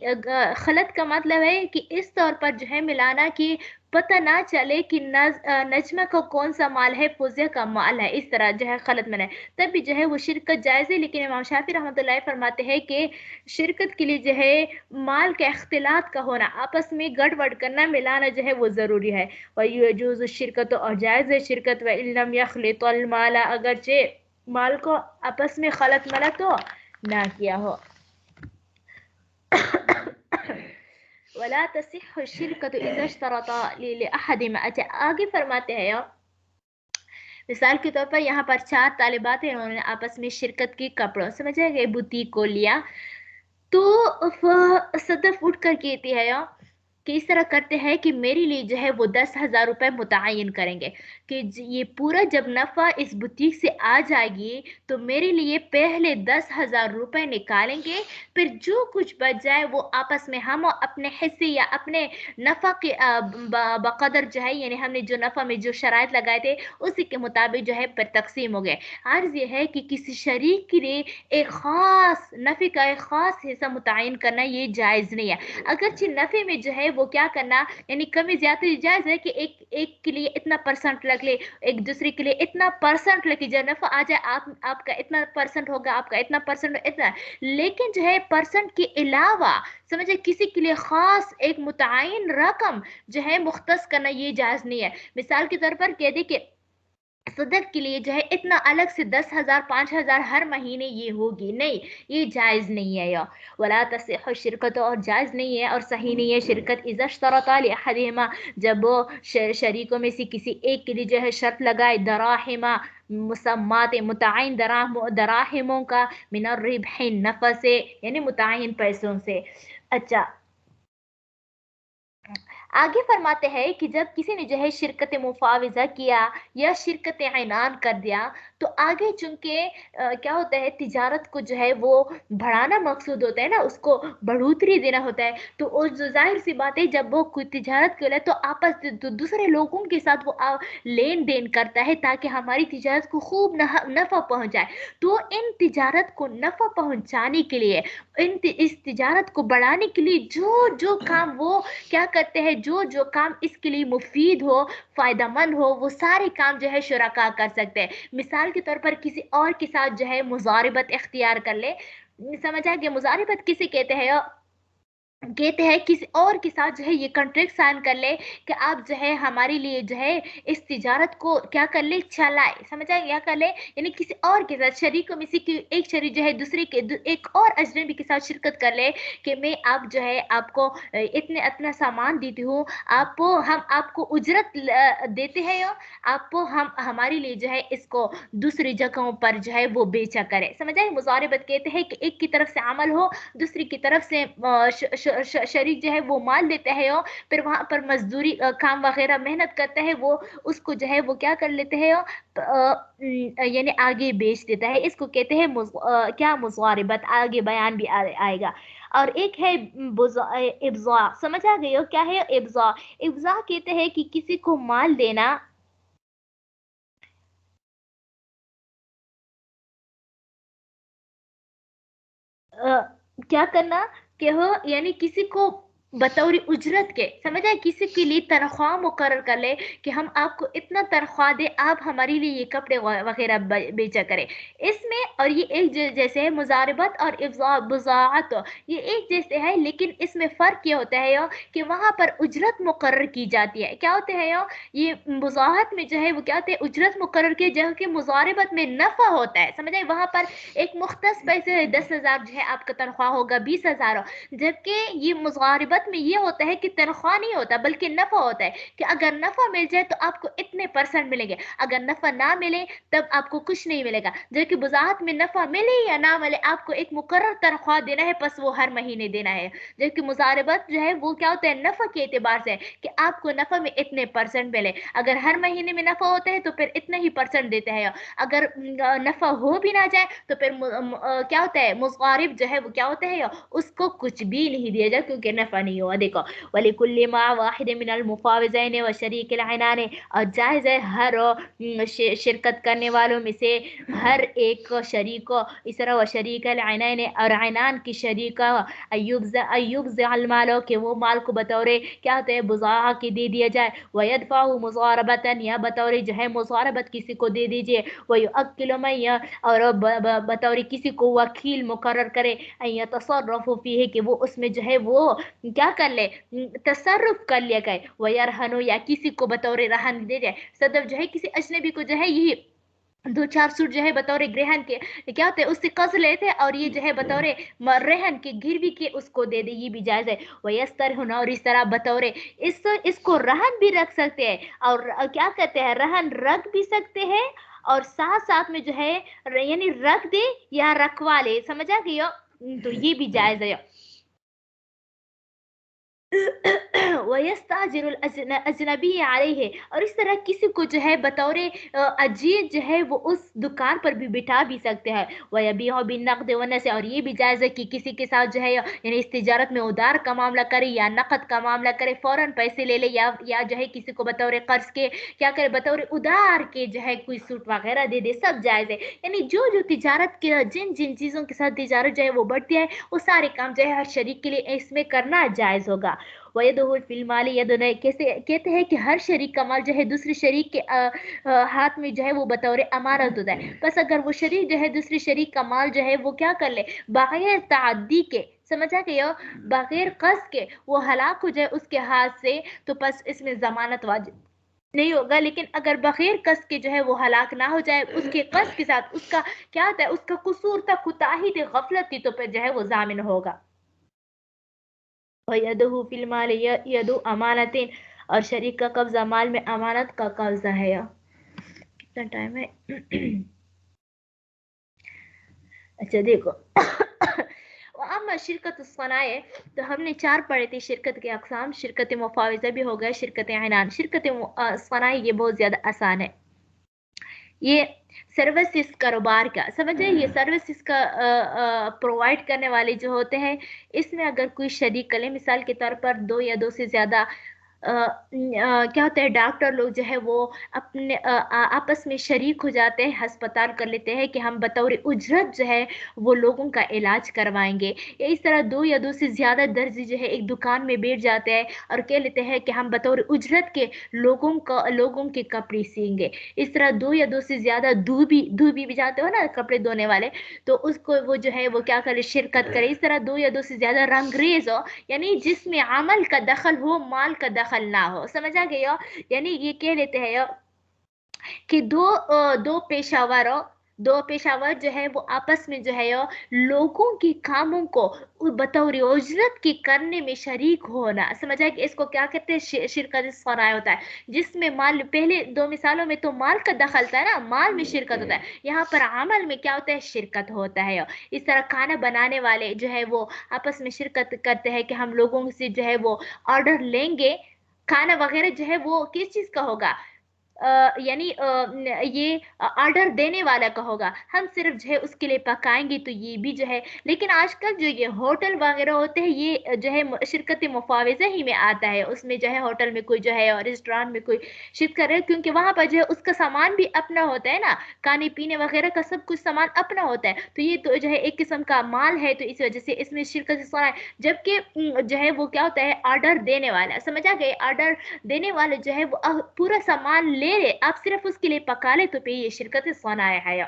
खलत का मतलब है कि इस तौर पर जो है मिलाना कि पता ना चले कि नजमा का कौन सा माल है, फौजिया का माल है, इस तरह जो है खलत में तब भी जो है वो शिरकत जायज़ है। लेकिन इमाम शाफी रहमतुल्लाह फरमाते हैं कि शिरकत के लिए जो है माल के अख्तिलात का होना, आपस में गड़बड़ करना मिलाना जो है वो ज़रूरी है। वयजुज़ु शिरकत, और जायज़ है शिरकत, व इल्लम यखलितल माला, अगरचे माल को आपस में खलत मलत तो ना किया हो। वला तसिह शिरकत इज़ा इश्तरता लिअहदिहिमा। अच्छा आगे फरमाते हैं, मिसाल के तौर पर यहाँ पर 4 तालिबात हैं, उन्होंने आपस में शिरकत की, कपड़ों समझ गए, बुटीक को लिया, तो सदफ उठ कर कहती है कि इस तरह करते हैं कि मेरे लिए जो है वो 10,000 रुपये मुतय्यन करेंगे कि ये पूरा जब नफ़ा इस बुटीक से आ जाएगी तो मेरे लिए पहले 10,000 रुपये निकालेंगे, फिर जो कुछ बच जाए वो आपस में हम अपने हिस्से या अपने नफ़ा के बकदर जो है, यानी हमने जो नफ़ा में जो शराइत लगाए थे उसी के मुताबिक जो है फिर तकसीम हो गए। अर्ज़ ये है कि किसी शरीक के लिए एक ख़ास नफ़े का एक ख़ास हिस्सा मुतय्यन करना ये जायज़ नहीं है। अगरचे नफ़े में जो है वो क्या करना, यानी कमी ज़्यादा जायज़ है कि एक के लिए इतना परसेंट रख ले, एक दूसरे के लिए इतना परसेंट लेके जब नफ़ा आ जाए आपका इतना परसेंट होगा, आपका इतना परसेंट इतना, लेकिन जो है परसेंट के अलावा समझे किसी के लिए ख़ास एक मुतय्यन रकम जो है मुख्तस करना ये जायज़ नहीं है। मिसाल के तौर पर कह दे कि सदक के लिए जो है इतना अलग से 10,000 5,000 हर महीने ये होगी, नहीं, ये जायज़ नहीं है। या वला तसिह शिरकत, और जायज़ नहीं है और सही नहीं है शिरकत, इज़ा इश्तरता लिअहदिहिमा, जब वो शरीकों में से किसी एक के लिए जो है शर्त लगाए, दराहिमा मुसम्मात मुतय्यन दराहिमों का, मिनर रिबहि नफ़ा से, यानी मुतय्यन पैसों से। अच्छा आगे फरमाते हैं कि जब किसी ने जो है शिरकत मुफाविज़ा किया या शिरकत ऐनान कर दिया, तो आगे चूंकि क्या होता है, तिजारत को जो है वो बढ़ाना मकसूद होता है ना, उसको बढ़ोतरी देना होता है, तो उस जो जाहिर सी बात है जब वो कोई तिजारत करे तो आपस दूसरे लोगों के साथ वो लेन देन करता है ताकि हमारी तिजारत को खूब नफ़ा पहुँच जाए। तो इन तिजारत को नफ़ा पहुँचाने के लिए, इस तिजारत को बढ़ाने के लिए जो जो काम वो क्या करते हैं, जो जो काम इसके लिए मुफीद हो, फ़ायदेमंद हो, वो सारे काम जो है शुरका कर सकते हैं। मिसाल के तौर पर किसी और के साथ जो है मुज़ारिबत इख्तियार कर ले, समझ आ गया, मुज़ारिबत किसे कहते हैं किसी और के साथ जो है ये कॉन्ट्रैक्ट साइन कर ले कि आप जो है हमारे लिए जो है इस तिजारत को क्या कर ले, चलाए, समझ आए, क्या कर ले, यानी किसी और के साथ शरीकों में से एक शरीक जो है दूसरे के एक और अजनबी के साथ शिरकत कर ले कि मैं आप जो है आपको इतने इतना सामान देती हूँ, आपको हम आपको उजरत देते हैं, या आपको हम हमारे लिए जो है इसको दूसरी जगहों पर जो है वो बेचा करे, समझ आए। मुज़ारिबत कहते हैं कि एक की तरफ से अमल हो, दूसरी की तरफ से शरीक जो है वो माल देता है, और फिर वहाँ पर मजदूरी काम वगैरह मेहनत करता है, वो उसको जो है वो क्या कर लेते हैं, यानी आगे बेच देता है, इसको कहते हैं क्या, मुज़ारिबत, आगे बयान भी आएगा। और एक है इब्ज़ा, समझ आ गई हो क्या है इब्ज़ा? इब्ज़ा कहते हैं कि किसी को माल देना, अ, क्या करना कि हो, यानी किसी को बतौर उजरत के, समझ आए, किसी के लिए तनख्वाह मुकर्रर कर ले कि हम आपको इतना तनख्वाह दे, आप हमारे लिए ये कपड़े वगैरह बेचा करें। इसमें और ये एक जैसे है, मुजारबत और बुज़ाअत ये एक जैसे है, लेकिन इसमें फ़र्क ये होता है कि वहाँ पर उजरत मुकर्रर की जाती है। क्या होते हैं ये बुज़ाअत में जो है वो क्या होते हैं, उजरत मुकर्रर की, जबकि मुजारबत में नफ़ा होता है, समझ आए, वहाँ पर एक मुख्तस पैसे 10,000 जो है आपका तनख्वाह होगा 20,000, जबकि ये मुज़ारिबत मुसारबत में ये होता है कि तनख्वाह नहीं होता बल्कि नफ़ा होता है कि अगर नफ़ा मिल जाए तो आपको इतने परसेंट मिलेंगे, अगर नफ़ा ना मिले तब आपको कुछ नहीं मिलेगा। जबकि वज़ाहत में नफ़ा मिले या ना मिले आपको एक मुकर्रर तनख्वाह देना है, बस वो हर महीने देना है। जबकि मुसारबत जो है वो क्या होता है नफ़ा के एतबार से कि आपको नफ़ा में इतने परसेंट मिले, अगर हर महीने में नफ़ा होता है तो फिर इतना ही परसेंट देते हैं। अगर नफ़ा हो भी ना जाए तो फिर क्या होता है मुसारिब जो है वो क्या होता है उसको कुछ भी नहीं दिया जाए क्योंकि नफ़ा नहीं हुआ। देखो वलिकुल्लि मा वाहिद मिनल मुफाविज़ैन व शरीकिल ऐनान, और जायज़ है हर शिरकत करने वालों में से हर एक शरीक को इस तरह व शरीकिल ऐनैन और ऐनान की शरीक अय्युब मालो कि वो माल को बतौरे क्या होता है बुज़ाहा की दे दिया जाए, वयदफ़ाहु मुज़ारबतन या बतौरे जो है मुज़ारबत किसी को दे दीजिए, वयुअक्किलु मन और बतौरे किसी को वकील मुकर्रर करे तसर्रफ़ु फ़ीही कि वो उसमें जो है वो क्या कर ले तसर्रुफ कर लिया गए, वयरहनु या किसी को बतौर रहन दे जाए। सदफ जो है किसी अजनबी को जो है यही 2-4 सूट जो है बतौर ग्रहण के क्या होते हैं उससे कर्ज लेते और ये जो है बतौर रहन के गिरवी के उसको दे दे, ये भी जायज है। वयस्तर होना और इस तरह बतौर इसको रहन भी रख सकते हैं और क्या कहते हैं रहन रख भी सकते हैं और साथ साथ में जो है यानी रख दे या रखवा ले, समझ आ गई हो? तो ये भी जायज है। वयस्ताजिरुल अजनबी अलैहि, और इस तरह किसी को जो है बतौर अजीज जो है वो उस दुकान पर भी बिठा भी सकते हैं। वयबीहु बिन्नक़द वनसे, और ये भी जायज़ है कि किसी के साथ जो है यानी इस तिजारत में उधार का मामला करे या नकद का मामला करे, फौरन पैसे ले ले या जो है किसी को बतौर कर्ज के क्या करे बतौर उधार के जो है कोई सूट वगैरह दे दे, सब जायज़ है। यानी जो तिजारत के जिन जिन चीज़ों के साथ तिजारत जो है वो बढ़ती है वो सारे काम जो है हर शरीक के लिए इसमें करना जायज़ होगा। वयदुहुल फिल माली यदुन, कैसे कहते हैं कि हर शरीक का माल जो है दूसरे शरीक के हाथ में जो है वो बतौर अमानत होता है। बस अगर वो शरीक जो है दूसरे शरीक का माल जो है वो क्या कर ले बगैर ताअद्दी के, समझ आ गया, बगैर कस के वो हलाक हो जाए उसके हाथ से तो बस इसमें जमानत वाजिब नहीं होगा। लेकिन अगर बगैर कस के जो है वो हलाक ना हो जाए उसके कस के साथ उसका क्या होता है उसका कसूर था कुताही थी गफलत थी तो फिर जो है वो जामिन होगा। वयदहु फिल माल यदु अमानतिन, और शरीक का कब्जा माल में अमानत का कब्जा है। कितना टाइम है? अच्छा देखो अम्मा शिरकत सनाए, तो हमने 4 पढ़े थे शिरकत के अक़साम, शिरकत मुफाविज़ा भी हो गया, शिरकत ऐनान। शिरकत सनाए ये बहुत ज़्यादा आसान है। ये सर्विसेज कारोबार का समझे, ये सर्विसेज का प्रोवाइड करने वाले जो होते हैं इसमें अगर कोई शरीक कले मिसाल के तौर पर 2 या 2 से ज़्यादा क्या होता है डॉक्टर लोग जो है वो अपने आपस में शरीक हो जाते हैं, हस्पताल कर लेते हैं कि हम बतौर उजरत जो है वो लोगों का इलाज करवाएंगे, या इस तरह 2 या 2 से ज़्यादा दर्जी जो है एक दुकान में बैठ जाते हैं और कह लेते हैं कि हम बतौर उजरत के लोगों के कपड़े सिएंगे। इस तरह 2 या 2 से ज़्यादा धोबी भी जानते हो ना कपड़े धोने वाले, तो उसको वो जो है वो क्या करे शिरकत करे। इस तरह 2 या 2 से ज़्यादा रंगरेज हो यानी जिसमें अमल का दखल हो माल का दखल ना हो, समझ आ गया? यानी ये कह लेते हैं कि दो पेशावर जो है वो आपस में जो है लोगों के कामों को बतौर उजरत के करने में शरीक होना, समझ आए कि इसको क्या कहते हैं शिरकत सराय होता है, जिसमें माल पहले 2 मिसालों में तो माल का दखल था ना, माल में शिरकत होता है, यहाँ पर अमल में क्या होता है शिरकत होता है। इस तरह खाना बनाने वाले जो है वो आपस में शिरकत करते हैं कि हम लोगों से जो है वो ऑर्डर लेंगे, खाना वगैरह जो है वो किस चीज़ का होगा यानी ये ऑर्डर देने वाला का होगा, हम सिर्फ जो है उसके लिए पकाएंगे, तो ये भी जो है। लेकिन आजकल जो ये होटल वगैरह होते हैं ये जो है शिरकत मुफाविज़ा ही में आता है, उसमें जो है होटल में कोई जो है और रेस्टोरेंट में कोई शिरकत करे क्योंकि वहाँ पर जो है उसका सामान भी अपना होता है ना, खाने पीने वगैरह का सब कुछ सामान अपना होता है, तो ये तो जो है एक किस्म का माल है, तो इस वजह से इसमें शिरकत सोना है। जबकि जो है वो क्या होता है ऑर्डर देने वाला, समझ आ गए, ऑर्डर देने वाले जो है वो पूरा सामान ले ले, आप सिर्फ उसके लिए पका ले, तो पे ये शिरकत सनाया है।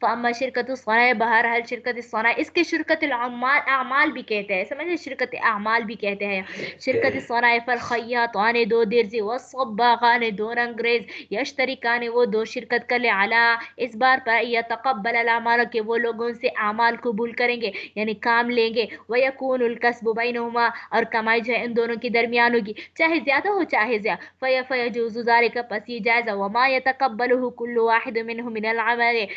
فअम्मा शिरकत सना, बहरहाल शिरकत सना इसके शिरकत अमाल भी कहते हैं, समझे, शिरकत अमाल भी कहते हैं। शिरकत सना फल खैयातान दो दर्जी व सब्बागान दो अंग्रेज यश्तरिकान वो दो शिरकत कर ले अला इस बार पर यतकब्बल अमाल के वो लोगों से अमाल कबूल करेंगे यानी काम लेंगे। व यकूनुल कस्बु बैनहुमा और कमाई जो है इन दोनों के दरमियान होगी, चाहे ज्यादा हो चाहे ज्यादा। फयजुज़ु ज़ालिका पस ये जायज़ व मा यतकब्बलुहु कुल्लु वाहिद मिनहुम मिनल अमल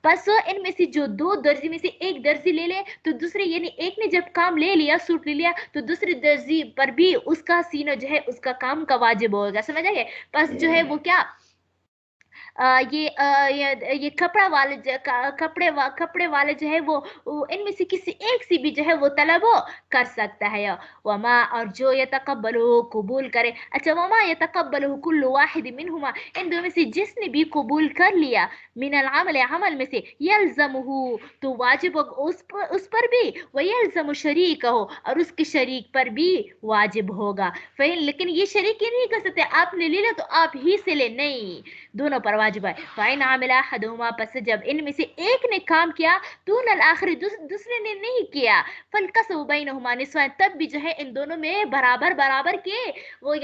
बस इनमें से जो दो दर्जी में से एक दर्जी ले ले तो दूसरे यानी एक ने जब काम ले लिया सूट ले लिया तो दूसरे दर्जी पर भी उसका सीना जो है उसका काम का वाजिब होगा, समझ आइए। बस जो है वो क्या ये कपड़े वाले जो है वो इनमें से किसी एक से भी जो है वो तलब कर सकता है। वमा और जो यतकब्बलु कबूल करे, अच्छा वमा यतकब्बलु कुल्लु वाहिद मिनहुमा इन दोनों में से जिसने भी कबूल कर लिया मिनल अमल में से यल्ज़मुहु तो वाजिब उस पर भी व यल्ज़मु शरीकहु और उसके शरीक पर भी वाजिब होगा। फिर लेकिन ये शरीक ही नहीं कर सकते, आपने ले लिया तो आप ही से ले, नहीं, दोनों पर वाजिब है। फ़ाइन आमिला अहदुहुमा पस जब इनमें से एक ने काम किया दूनल आखिरी दूसरे ने नहीं किया फल कसब बैनहुमा निस्वान तब भी जो है इन दोनों में बराबर बराबर के वो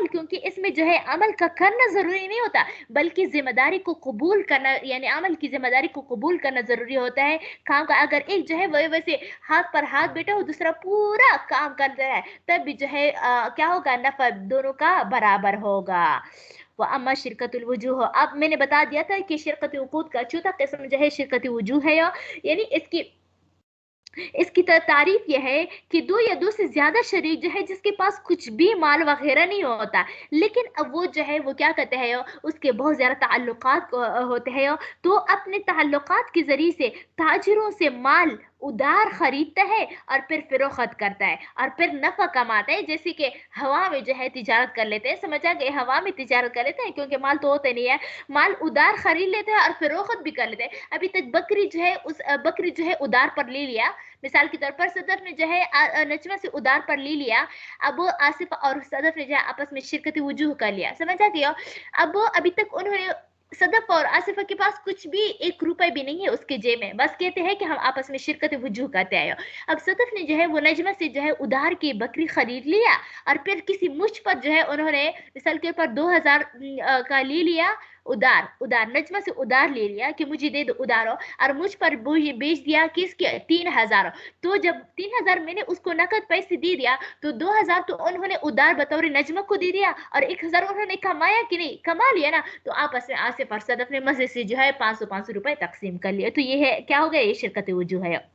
क्योंकि इसमें जो है अमल का करना जरूरी नहीं होता बल्कि जिम्मेदारी को कबूल करना यानी अमल की जिम्मेदारी को कबूल करना जरूरी होता है। काम का अगर एक जो है वो वैसे हाथ पर हाथ बैठा हो दूसरा पूरा काम कर रहा है तब भी जो है क्या होगा, नफा दोनों का बराबर होगा। वो अम्मा शिरकतुल वजूह, अब मैंने बता दिया था कि शिरकत वकूद का चौथा किस्म जो है शिरकत वजूह है, यानी इसकी तारीफ यह है कि दो या दो से ज्यादा शरीक जो है जिसके पास कुछ भी माल वगैरह नहीं होता लेकिन अब वो जो है वो क्या कहते हैं उसके बहुत ज्यादा ताल्लुकात होते हैं तो अपने ताल्लुकात के जरिए से ताजिरों से माल उधार खरीदता है और फिर फिरोख्त करता है और फिर नफा कमाता है। जैसे कि हवा में जो है तिजारत कर लेते हैं, समझ आ गए, हवा में तिजारत कर लेते हैं क्योंकि माल तो होता नहीं है, माल उधार खरीद लेते हैं और फिरोख्त भी कर लेते हैं। अभी तक बकरी जो है उधार पर ले लिया, मिसाल के तौर पर सदफ ने जो है नजमा से उधार पर ले लिया, अब आसिफ और सदफ ने जो है आपस में शिरकत वजूह कर लिया, समझ आ गया। अब अभी तक उन्होंने सदफ और आसिफा के पास कुछ भी एक रुपए भी नहीं है उसके जेब में, बस कहते हैं कि हम आपस में शिरकत वजूह करते आए। अब सदफ ने जो है वो नजमा से जो है उधार की बकरी खरीद लिया और फिर किसी मुझ पर जो है उन्होंने मिसाल के ऊपर 2000 का ले लिया उधार नजमा से उधार ले लिया कि मुझे दे दो उधारो और मुझ पर बेच दिया किसके 3000। तो जब 3000 मैंने उसको नकद पैसे दे दिया तो 2000 तो उन्होंने उधार बतौर नजमा को दे दिया और 1000 उन्होंने कमाया कि नहीं, कमा लिया ना। तो आपस में आसिफ और सदफ ने मजे से जो है 500 रुपए तकसीम कर लिया। तो ये है क्या हो गया, ये शिरकत वजूह है।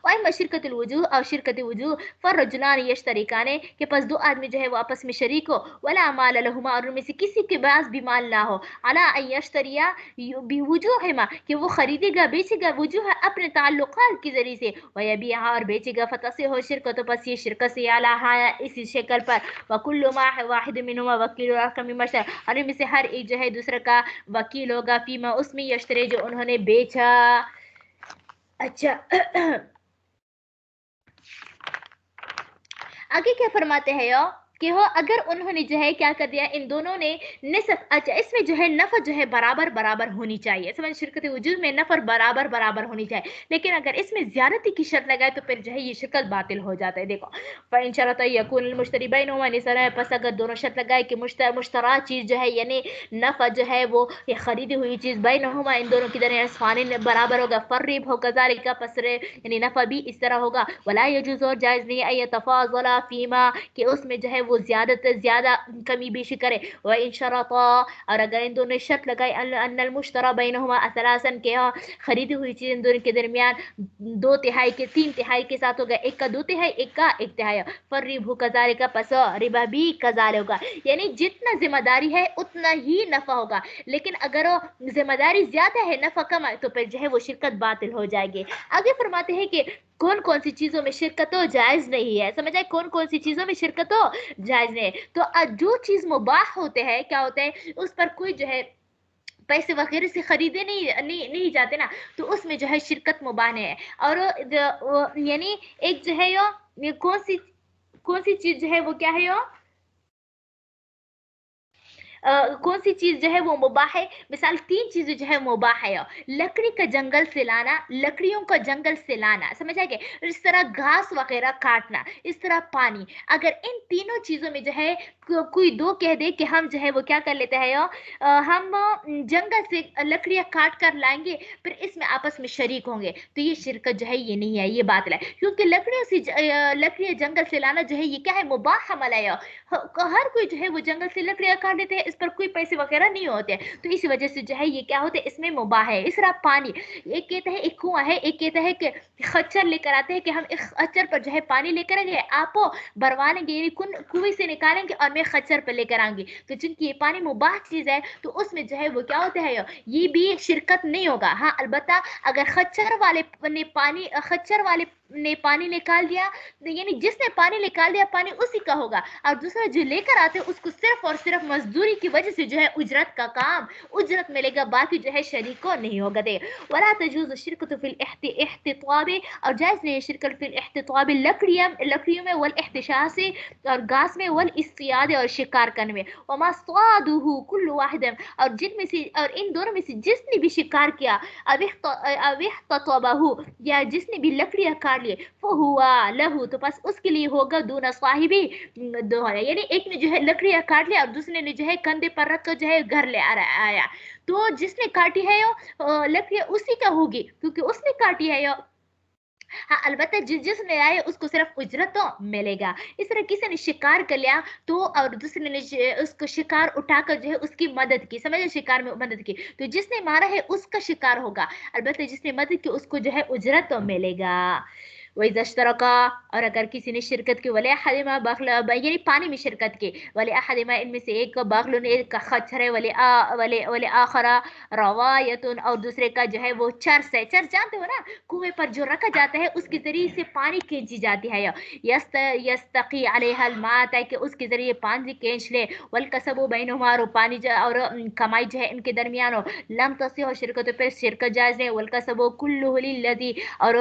और शिरकत वजूह और शिरकत वजूह फर्रजुलान यश्तरिकाने के पास दो आदमी जो है वो आपस में शरीक हो वला माल लहुमा और उनमें से किसी के पास भी माल ना हो अला यश्तरिया बिवजूहिमा कि वो खरीदेगा बेचेगा वजूह अपने ताल्लुकात के जरिए से वयबिहा और बेचेगा फतसे हो शिरकत पस ये शिरकत से अला इसी शक्ल पर वकुल्लु मा वाहिद मिनहुमा वकील और कमी मशर और इनमें से हर एक जो है दूसरे का वकील होगा फीमा उसमें यश्तरे जो उन्होंने बेचा। अच्छा आगे क्या फरमाते हैं यो कि हो अगर उन्होंने जो है क्या कर दिया इन दोनों ने निसफ, अच्छा इसमें जो है नफर जो है बराबर बराबर होनी चाहिए, समझ, शिरकत वजूद में नफर बराबर बराबर होनी चाहिए, लेकिन अगर इसमें ज्यादती की शर्त लगाए तो फिर जो है ये शिरकत बातिल हो जाता है। देखो फ़इन शरत यकून मुश्तरी बैनहुमा निसरा, बस अगर दोनों शर्त लगाए कि मुश्तरा चीज जो है यानी नफा जो है वो ये खरीदी हुई चीज बैनहुमा इन दोनों की दरमियान फानिन बराबर होगा फर्रिब हो कज़ालिका पसरे यानी नफा भी इस तरह होगा। वला यजूज़ और जायज नहीं है यतफाज़ला फीमा कि उसमें जो है वो ज्यादा से ज्यादा कमी बेशी करे। व इन शरता और अगर इन दोनों शर्त लगाई अन्नल मुश्तरा बैनहुमा असलासन के खरीदी हुई चीज इन दोनों के दरमियान 2/3 के 3/3 के साथ होगा, एक का 2/3 एक का 1/3 फर्रिबु कज़ालिका पस रिबा भी कज़ाल होगा, यानी जितना जिम्मेदारी है उतना ही नफा होगा, लेकिन अगर जिम्मेदारी ज्यादा है नफा कम है तो फिर जो है वो शिरकत बातिल हो जाएगी। आगे फरमाते हैं कि कौन कौन सी चीजों में शिरकत हो जायज नहीं है, समझ आए, कौन कौन सी चीजों में शिरकत हो जायज नहीं है। तो जो चीज मुबाह होते हैं क्या होता है उस पर कोई जो है पैसे वगैरह से खरीदे नहीं जाते ना, तो उसमें जो है शिरकत मुबाह नहीं है। और यानी एक जो है ये कौन सी चीज जो है वो क्या है कौन सी चीज जो है वो मुबाह है? मिसाल 3 चीजें जो है मुबाह है। लकड़ी का जंगल से लाना, लकड़ियों का जंगल से लाना, समझ आ गया? इस तरह घास वगैरह काटना, इस तरह पानी। अगर इन तीनों चीजों में जो है कोई दो कह दे कि हम जो है वो क्या कर लेते हैं, हम जंगल से लकड़ियां काट कर लाएंगे, फिर इसमें आपस में शरीक होंगे, तो ये शिरकत जो है ये नहीं है, ये बातिल है। क्योंकि लकड़ियां जंगल से लाना जो है ये क्या है? मुबाह अमल है। हर कोई जो है वो जंगल से लकड़ियां काट लेते हैं, इस पर कोई पैसे वगैरह नहीं होते हैं, तो इसी वजह से जो है ये क्या होता है? इसमें मुबाह है। इस तरह पानी, एक कहता है एक कुआं है, एक कहता है कि खच्चर लेकर आते हैं कि हम एक खच्चर पर जो है पानी लेकर आएंगे, आप भरवा लेंगे, यानी कुएं से निकालेंगे और मैं खच्चर पर लेकर आऊंगी। तो चूंकि ये पानी मुबाह चीज है, तो उसमें जो है वो क्या होता है? ये भी शिरकत नहीं होगा। हाँ, अलबत्ता अगर खच्चर वाले ने पानी निकाल दिया, यानी जिसने पानी निकाल दिया पानी उसी का होगा, और दूसरा जो लेकर आते हैं उसको सिर्फ और सिर्फ मजदूरी की वजह से जो है उजरत का काम, उजरत मिलेगा, बाकी जो है शरीक को नहीं होगा दे। वला तजूज़ शिरकत फिल इख्तिताब, और जायज नहीं है शिरकत फिल इख्तिताब, लकड़ियों में, वल इख्तिशास, और घास में, वल इस्तियाद, और शिकार करने में। वमा स्वादुहु कुल्लु वाहिद, और जिनमें से, और इन दोनों में से जिसने भी शिकार किया, अविख्ततबहु, या जिसने भी लकड़ियां काट लिए, फहुआ लहू, तो बस उसके लिए होगा दूना साहिबी दोहरा, यानी एक ने जो है लकड़ियां काट लिया और दूसरे ने जो है कंधे पर रख कर जो है घर ले आया, तो जिसने काटी है लकड़ियां उसी का होगी, क्योंकि उसने काटी है। हाँ, अलबत्ता जिसने आए उसको सिर्फ उजरत तो मिलेगा। इस तरह किसी ने शिकार कर लिया, तो और दूसरे ने उसको शिकार उठाकर जो है उसकी मदद की, समझे, शिकार में मदद की, तो जिसने मारा है उसका शिकार होगा, अलबत्ता जिसने मदद की उसको जो है उजरत तो मिलेगा। वही दशतरका, और अगर किसी ने शिरकत की, वले अहदिमा बखल, यानी पानी में शिरकत की, वले अहदिमा इनमें से एक बखल ने एक खच्चर है, वले आखरा रवायतुन, और दूसरे का जो है वो चर्स है। चर्स जानते हो ना, कुएं पर जो रखा जाता है उसके जरिए से पानी खींची जाती है, यस्तकी अलैहा अलमा, ताकि उसके जरिए पानी खींच ले, वल कसबु बैनहुमा, और पानी और कमाई जो है इनके दरमियान हो, लम तसिह शिरकत, पर शिरकत जायज नहीं, वल कसबु कुल्लुहु लिल्लज़ी, और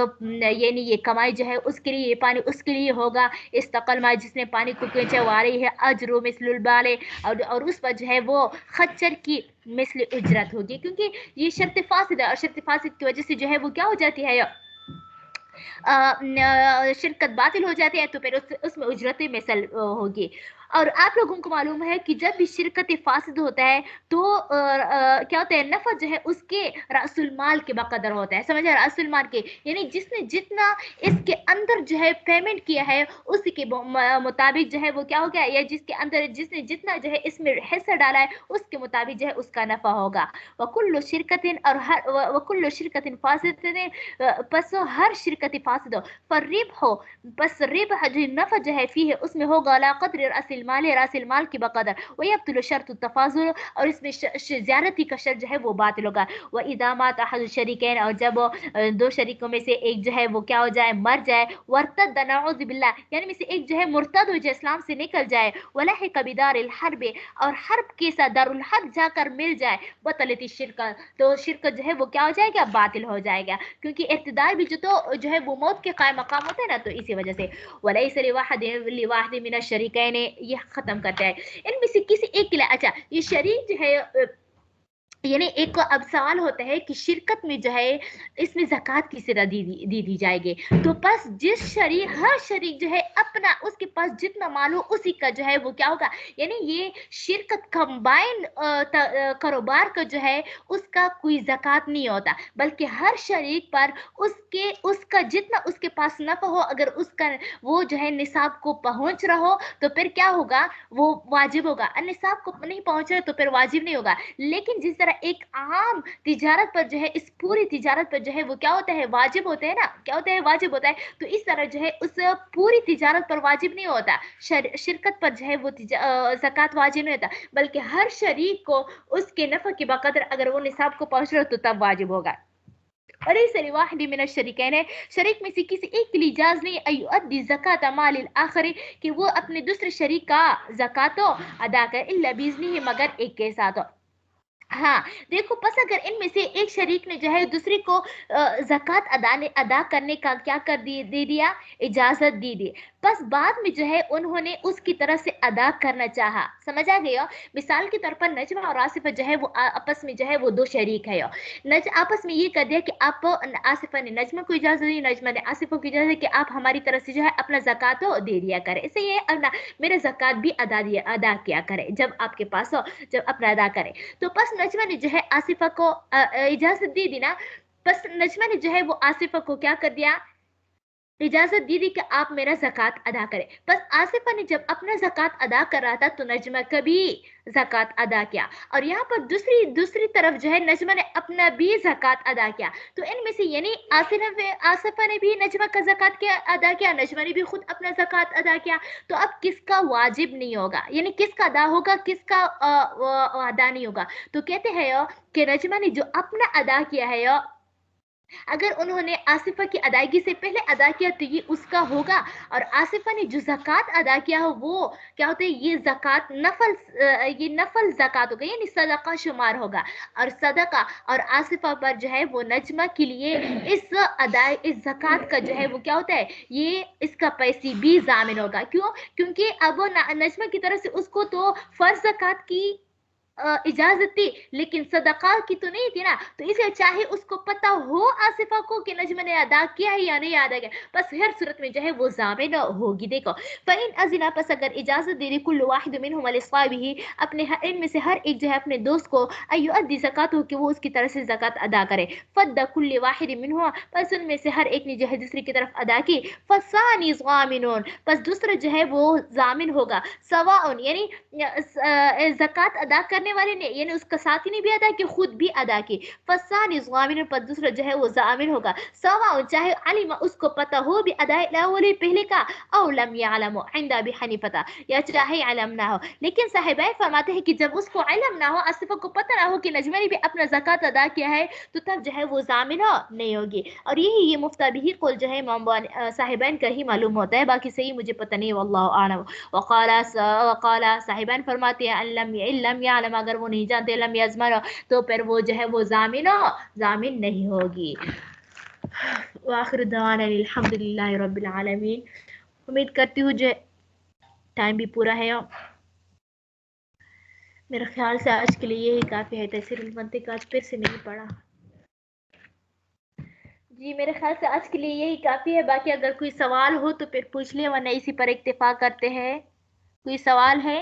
यानी ये कमाई जो है उसके लिए, ये पानी उसके लिए होगा, इस्तकल मा, जिसने पानी को खींचा, वाली है अजरु मिसलुल बाले, और उस पर जो है वो खच्चर की मिसल उजरत होगी, क्योंकि ये शर्त फासिद है, और शर्त फासिद की वजह से जो है वो क्या हो जाती है, शिरकत बातिल हो जाती है, तो फिर उसमें उजरत मिसल होगी। और आप लोगों को मालूम है कि जब भी शिरकत फासिद होता है तो क्या होता है, नफा जो है उसके रासुल माल के बकदर होता है, समझ रहे, रासुल माल के, यानी जिसने जितना इसके अंदर जो है पेमेंट किया है उसी के मुताबिक जो है वो क्या हो गया, या जिसके अंदर जिसने जितना जो है इसमें हिस्सा डाला है उसके मुताबिक जो है उसका नफा होगा। वकुल्लु शिरकतिन, और वकुल्लु शिरकतिन फासिदतिन, बस हर शिरकत फासिद हो, पर रिब हो, बस रिब जो नफा जो है फी है उसमें होगा अला कद्र रासिल माल, रासिल माल की बकदर, वही अब्तुल शर्त तफाजुल, और इसमें ज़्यादती का शर्त जो है वो बातिल होगा। व इदामात अहद शरीकैन, और जब दो शरीकों में से एक जो है वो क्या हो जाए, मर जाए, वर्तद नऊज़ु बिल्लाह, यानी में से एक जो है मुर्तद हो जाए, इस्लाम से निकल जाए, वलह कबिदार हर्ब, और हर्ब के साथ दारुल हर्ब जाकर मिल जाए, बतलती शिरकत, तो शिरकत जो है वो क्या हो जाएगा, बातिल हो जाएगा, क्योंकि इक़्तिदार भी जो है वो मौत के कायम मकाम होता है ना, तो इसी वजह से। वलैस लिवाहिद मिन शरीकैन, ये खत्म करता है इनमें से किसी एक के लिए। अच्छा, ये शरीक जो है, यानी एक अब सवाल होता है कि शिरकत में जो है इसमें ज़कात किस तरह दी जाएगी, तो बस जिस शरीक, हर शरीक जो है अपना, उसके पास जितना माल हो उसी का जो है वो क्या होगा, यानी ये शिरकत कंबाइन कारोबार का जो है उसका कोई ज़कात नहीं होता, बल्कि हर शरीक पर उसका जितना उसके पास नफा हो, अगर उसका वो जो है निसाब को पहुंच रहा हो तो फिर क्या होगा, वो वाजिब होगा, और निसाब को नहीं पहुंच रहा तो फिर वाजिब नहीं होगा। लेकिन जिस तरह एक आम तिजारत पर जो है, इस पूरी तिजारत पर जो है वो क्या होता है, वाजिब होता है ना, क्या होता है, वाजिब होता है, तो इस तरह जो है उस पूरी तिजारत पर वाजिब नहीं होता, शिरकत पर जो है वो ज़कात वाजिब नहीं होता, बल्कि हर शरीक को उसके नफ़ा की बकदर अगर वो निसाब को पहुंच रहा हो तो तब वाजिब होगा। और इस वाहिद मिन शरीकैन, शरीक में से किसी एक के लिए इजाज़ नहीं अयुअद्दी ज़कात मालिल आखिर, कि वो अपने दूसरे शरीक का ज़कात अदा करे, इल्ला बिइज़्निही, मगर एक के साथ। हाँ, देखो बस अगर इनमें से एक शरीक ने जो है दूसरे को ज़कात अदा करने का क्या कर दे दिया, इजाज़त दे दी। बस बाद में जो है उन्होंने उसकी तरफ से अदा करना चाहा, समझ आ गया? मिसाल के तौर पर नजमा और आसिफ़ा जो है वो आपस में जो है वो 2 शरीक है। नज आपस में ये कर दिया कि आप आसिफ़ा ने नजमा को इजाज़त दी, नजमा ने आसिफ़ा को इजाज़त दी कि आप हमारी तरफ से जो है अपना ज़कात दे दिया करें। इससे ये मेरा ज़कात भी अदा किया करें, जब आपके पास हो, जब अपना अदा करें। तो बस नजमा ने जो है आसिफा को इजाजत दे दी ना, बस नजमा ने जो है वो आसिफा को क्या कर दिया, इजाजत दी कि आप मेरा ज़कात अदा करें। बस आसिफा ने जब अपना ज़कात अदा कर रहा था तो नजमा का भी ज़कात अदा किया, और यहाँ पर दूसरी दूसरी तरफ जो है नजमा ने अपना भी ज़कात अदा किया। तो इनमें से यानी आसिफा ने भी नजमा का ज़कात अदा किया, नजमा ने भी खुद अपना ज़कात अदा किया। तो अब किसका वाजिब नहीं होगा, यानी किसका अदा होगा, किसका अदा नहीं होगा? तो कहते हैं कि नजमा ने जो अपना अदा किया है, अगर उन्होंने आसिफा की अदायगी से पहले अदा किया तो ये उसका होगा, और आसिफा ने जो ज़कात अदा किया हो वो क्या होता है, ये ज़कात ये नफल ज़कात होगा, यानी सदका शुमार होगा। और सदका और आसिफा पर जो है वो नजमा के लिए इस ज़कात का जो है वो क्या होता है, ये इसका पैसे भी जामिन होगा। क्यों? क्योंकि अब वो नजमा की तरफ से उसको तो फर्ज ज़कात की इजाजत थी, लेकिन सदका की तो नहीं थी ना। तो इसे चाहे उसको पता हो आसिफा को कि नजमा ने अदा किया है या नहीं अदा किया, बस हर सूरत में जो है वो जामिन होगी। देखो, फ़इन अज़िना, पस अगर इजाजत दे दी कुल्लु वाहिद मिनहुम लिस्वाबिही, अपने इनमें से हर एक जो है अपने दोस्त को, अयुअद्दी ज़कात हो कि वो उसकी तरफ से ज़कात अदा करे, फद्द कुल्लि वाहिद मिनहुम, बस उनमें से हर एक ने जो है दूसरे की तरफ अदा की, फसानी ज़ामिनुन, बस दूसरा जो है वो जामिन होगा, सवाउन, यानी ज़कात अदा करने वाले ने, यानी उसका साथी ने भी अदा की, खुद भी अदा की, फसानी ज़ामिन, पर दूसरा जो है वो ज़ामिन होगा, सवाउन, चाहे अलिमा उसको पता हो भी अदाए अव्वली पहले का, औ लम यअलम इंद अबी हनीफा, या चाहे इल्म ना हो। लेकिन साहिबाइन फरमाते हैं कि जब उसको इल्म ना हो, आसिफा को पता ना हो कि नजमा ने भी अपना ज़कात अदा किया है, तो तब जो है वो ज़ामिन नहीं होगी। और यही ये मुफ्ताबिही कौल जो है इमाम साहिबाइन का ही मालूम होता है, बाकी सही मुझे पता नहीं, वल्लाहु आलम। वक़ाला साहिबान फरमाते हैं लम यअलम, अगर वो नहीं जानते, लम यज़मन, तो फिर वो जो है वो जामिन नहीं होगी। वाखिर दवाना अल्हम्दुलिल्लाहि रब्बिल आलमीन। उम्मीद करती हूँ जो टाइम भी पूरा है, मेरे ख्याल से आज के लिए यही काफ़ी है। तफसीरुल मंतिक आज फिर से नहीं पढ़ा जी, मेरे ख्याल से आज के लिए यही काफ़ी है। बाकी अगर कोई सवाल हो तो फिर पूछ ले, वरना इसी पर इक्तिफा करते हैं। कोई सवाल है?